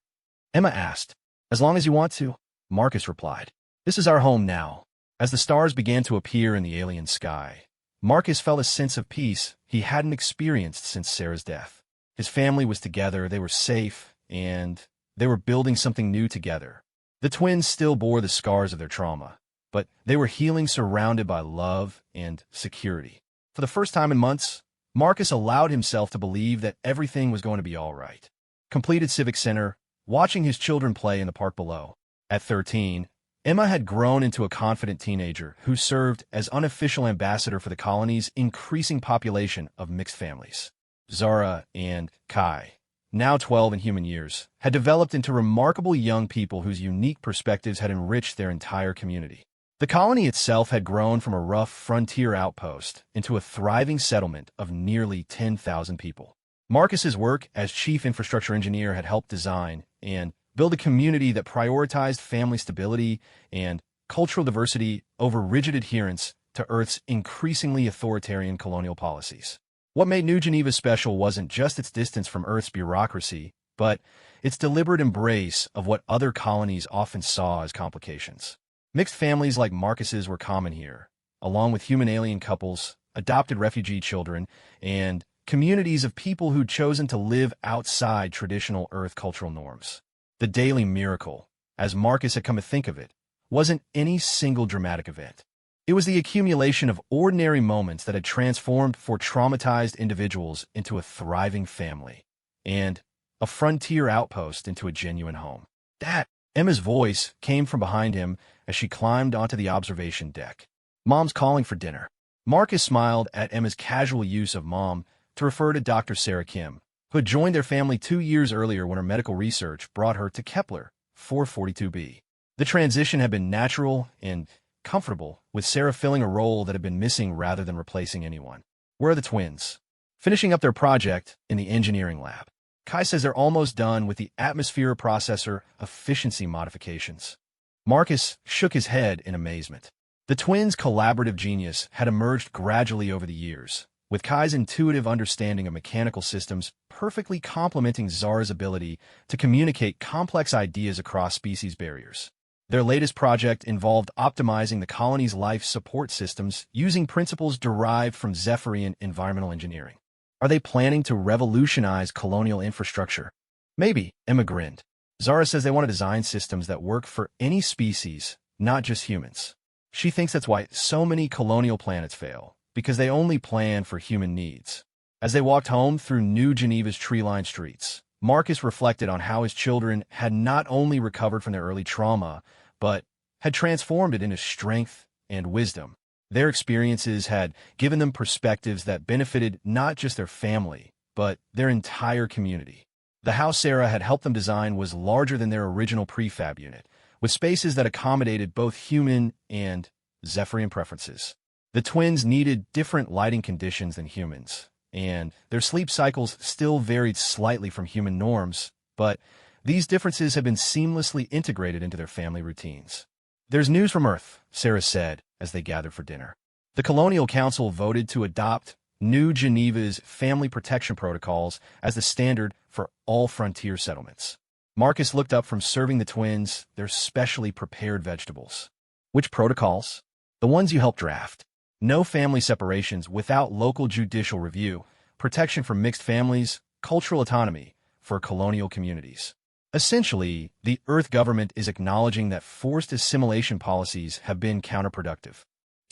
Emma asked. As long as you want to, Marcus replied. This is our home now. As the stars began to appear in the alien sky, Marcus felt a sense of peace he hadn't experienced since Sarah's death. His family was together, they were safe, and they were building something new together. The twins still bore the scars of their trauma, but they were healing, surrounded by love and security. For the first time in months, Marcus allowed himself to believe that everything was going to be all right. Completed Civic Center, watching his children play in the park below. At 13, Emma had grown into a confident teenager who served as unofficial ambassador for the colony's increasing population of mixed families. Zara and Kai, now 12 in human years, had developed into remarkable young people whose unique perspectives had enriched their entire community. The colony itself had grown from a rough frontier outpost into a thriving settlement of nearly 10,000 people. Marcus's work as chief infrastructure engineer had helped design and build a community that prioritized family stability and cultural diversity over rigid adherence to Earth's increasingly authoritarian colonial policies. What made New Geneva special wasn't just its distance from Earth's bureaucracy, but its deliberate embrace of what other colonies often saw as complications. Mixed families like Marcus's were common here, along with human-alien couples, adopted refugee children, and communities of people who'd chosen to live outside traditional Earth cultural norms. The daily miracle, as Marcus had come to think of it, wasn't any single dramatic event. It was the accumulation of ordinary moments that had transformed four traumatized individuals into a thriving family, and a frontier outpost into a genuine home. Dad! Emma's voice came from behind him as she climbed onto the observation deck. Mom's calling for dinner. Marcus smiled at Emma's casual use of Mom to refer to Dr. Sarah Kim, who had joined their family 2 years earlier when her medical research brought her to Kepler 442b. The transition had been natural and comfortable, with Sarah filling a role that had been missing rather than replacing anyone. Where are the twins? Finishing up their project in the engineering lab. Kai says they're almost done with the atmosphere processor efficiency modifications. Marcus shook his head in amazement. The twins' collaborative genius had emerged gradually over the years, with Kai's intuitive understanding of mechanical systems perfectly complementing Zara's ability to communicate complex ideas across species barriers. Their latest project involved optimizing the colony's life support systems using principles derived from Zephyrian environmental engineering. Are they planning to revolutionize colonial infrastructure? Maybe, Emma grinned. Zara says they want to design systems that work for any species, not just humans. She thinks that's why so many colonial planets fail, because they only plan for human needs. As they walked home through New Geneva's tree-lined streets, Marcus reflected on how his children had not only recovered from their early trauma, but had transformed it into strength and wisdom. Their experiences had given them perspectives that benefited not just their family, but their entire community. The house Sarah had helped them design was larger than their original prefab unit, with spaces that accommodated both human and Zephyrian preferences. The twins needed different lighting conditions than humans, and their sleep cycles still varied slightly from human norms, but these differences had been seamlessly integrated into their family routines. There's news from Earth, Sarah said as they gathered for dinner. The Colonial Council voted to adopt New Geneva's family protection protocols as the standard for all frontier settlements. Marcus looked up from serving the twins their specially prepared vegetables. Which protocols? The ones you helped draft. No family separations without local judicial review, protection for mixed families, cultural autonomy for colonial communities. Essentially, the Earth government is acknowledging that forced assimilation policies have been counterproductive.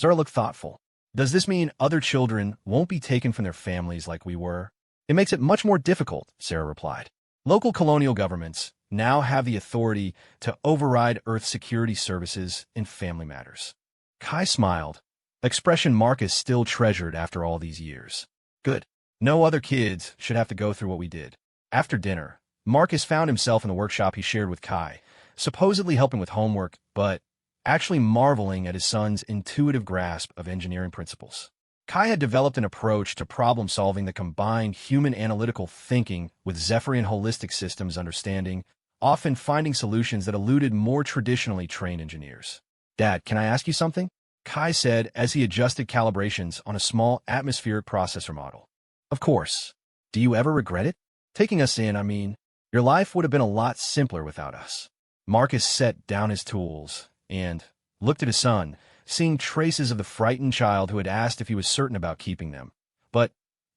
Zara looked thoughtful. Does this mean other children won't be taken from their families like we were? It makes it much more difficult, Sarah replied. Local colonial governments now have the authority to override Earth security services in family matters. Kai smiled, expression Marcus still treasured after all these years. Good. No other kids should have to go through what we did. After dinner, Marcus found himself in the workshop he shared with Kai, supposedly helping with homework, but actually marveling at his son's intuitive grasp of engineering principles. Kai had developed an approach to problem-solving that combined human analytical thinking with Zephyrian holistic systems understanding, often finding solutions that eluded more traditionally trained engineers. Dad, can I ask you something? Kai said as he adjusted calibrations on a small atmospheric processor model. Of course. Do you ever regret it? Taking us in, I mean. Your life would have been a lot simpler without us. Marcus set down his tools and looked at his son, seeing traces of the frightened child who had asked if he was certain about keeping them, but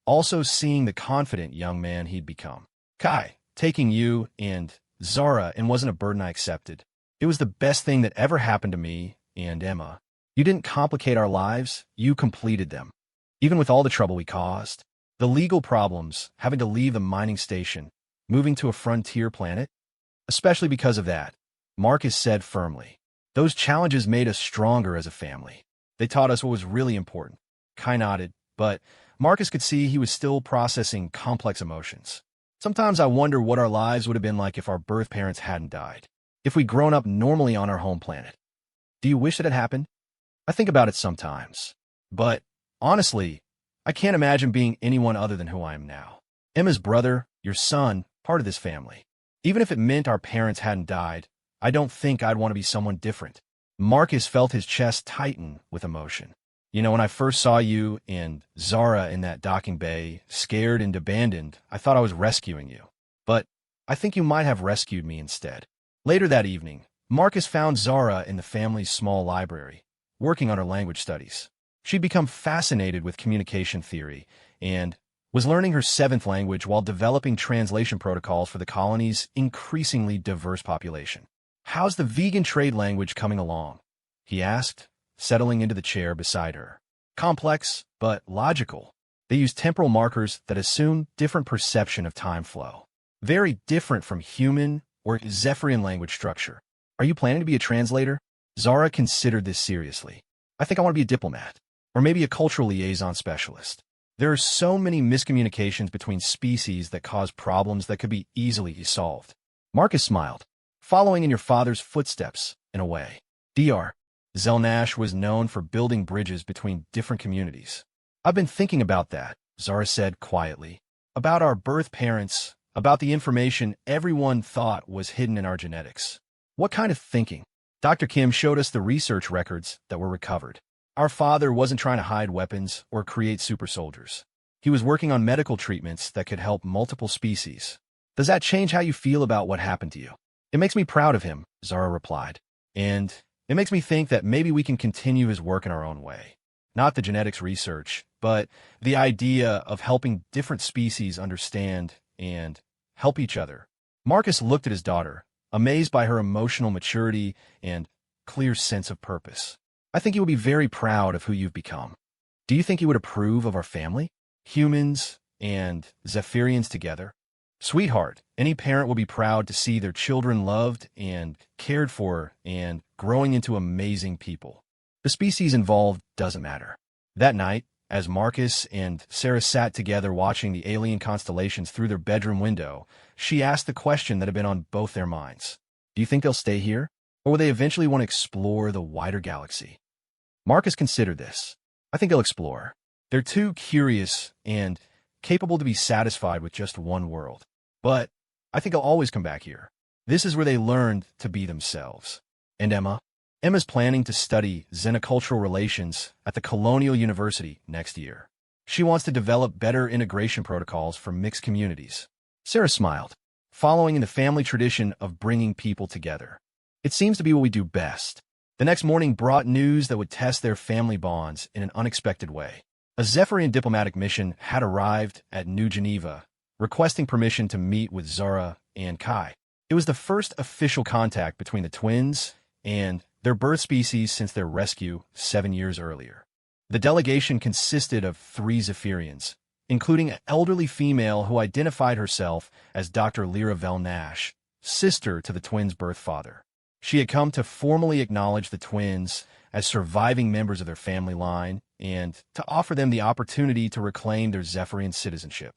also seeing the confident young man he'd become. Kai, taking you and Zara and wasn't a burden I accepted. It was the best thing that ever happened to me and Emma. You didn't complicate our lives, you completed them. Even with all the trouble we caused. The legal problems, having to leave the mining station, moving to a frontier planet. Especially because of that, Marcus said firmly. Those challenges made us stronger as a family. They taught us what was really important. Kai nodded, but Marcus could see he was still processing complex emotions. Sometimes I wonder what our lives would have been like if our birth parents hadn't died. If we'd grown up normally on our home planet. Do you wish it had happened? I think about it sometimes. But, honestly, I can't imagine being anyone other than who I am now. Emma's brother, your son, part of this family. Even if it meant our parents hadn't died, I don't think I'd want to be someone different. Marcus felt his chest tighten with emotion. You know, when I first saw you and Zara in that docking bay, scared and abandoned, I thought I was rescuing you. But I think you might have rescued me instead. Later that evening, Marcus found Zara in the family's small library, working on her language studies. She'd become fascinated with communication theory and was learning her seventh language while developing translation protocols for the colony's increasingly diverse population. How's the vegan trade language coming along? He asked, settling into the chair beside her. Complex, but logical. They use temporal markers that assume different perception of time flow. Very different from human or Zephyrian language structure. Are you planning to be a translator? Zara considered this seriously. I think I want to be a diplomat, or maybe a cultural liaison specialist. There are so many miscommunications between species that cause problems that could be easily solved. Marcus smiled, following in your father's footsteps, in a way. Dr. Zelnash was known for building bridges between different communities. I've been thinking about that, Zara said quietly. About our birth parents, about the information everyone thought was hidden in our genetics. What kind of thinking? Dr. Kim showed us the research records that were recovered. Our father wasn't trying to hide weapons or create super soldiers. He was working on medical treatments that could help multiple species. Does that change how you feel about what happened to you? It makes me proud of him, Zara replied. And it makes me think that maybe we can continue his work in our own way. Not the genetics research, but the idea of helping different species understand and help each other. Marcus looked at his daughter, amazed by her emotional maturity and clear sense of purpose. I think you will be very proud of who you've become. Do you think you would approve of our family? Humans and Zephyrians together? Sweetheart, any parent will be proud to see their children loved and cared for and growing into amazing people. The species involved doesn't matter. That night, as Marcus and Sarah sat together watching the alien constellations through their bedroom window, she asked the question that had been on both their minds. Do you think they'll stay here? Or will they eventually want to explore the wider galaxy? Marcus considered this. I think they'll explore. They're too curious and capable to be satisfied with just one world. But I think they'll always come back here. This is where they learned to be themselves. And Emma? Emma's planning to study xenocultural relations at the Colonial University next year. She wants to develop better integration protocols for mixed communities. Sarah smiled, following in the family tradition of bringing people together. It seems to be what we do best. The next morning brought news that would test their family bonds in an unexpected way. A Zephyrian diplomatic mission had arrived at New Geneva, requesting permission to meet with Zara and Kai. It was the first official contact between the twins and their birth species since their rescue 7 years earlier. The delegation consisted of 3 Zephyrians, including an elderly female who identified herself as Dr. Lyra Velnash, sister to the twins' birth father. She had come to formally acknowledge the twins as surviving members of their family line and to offer them the opportunity to reclaim their Zephyrian citizenship.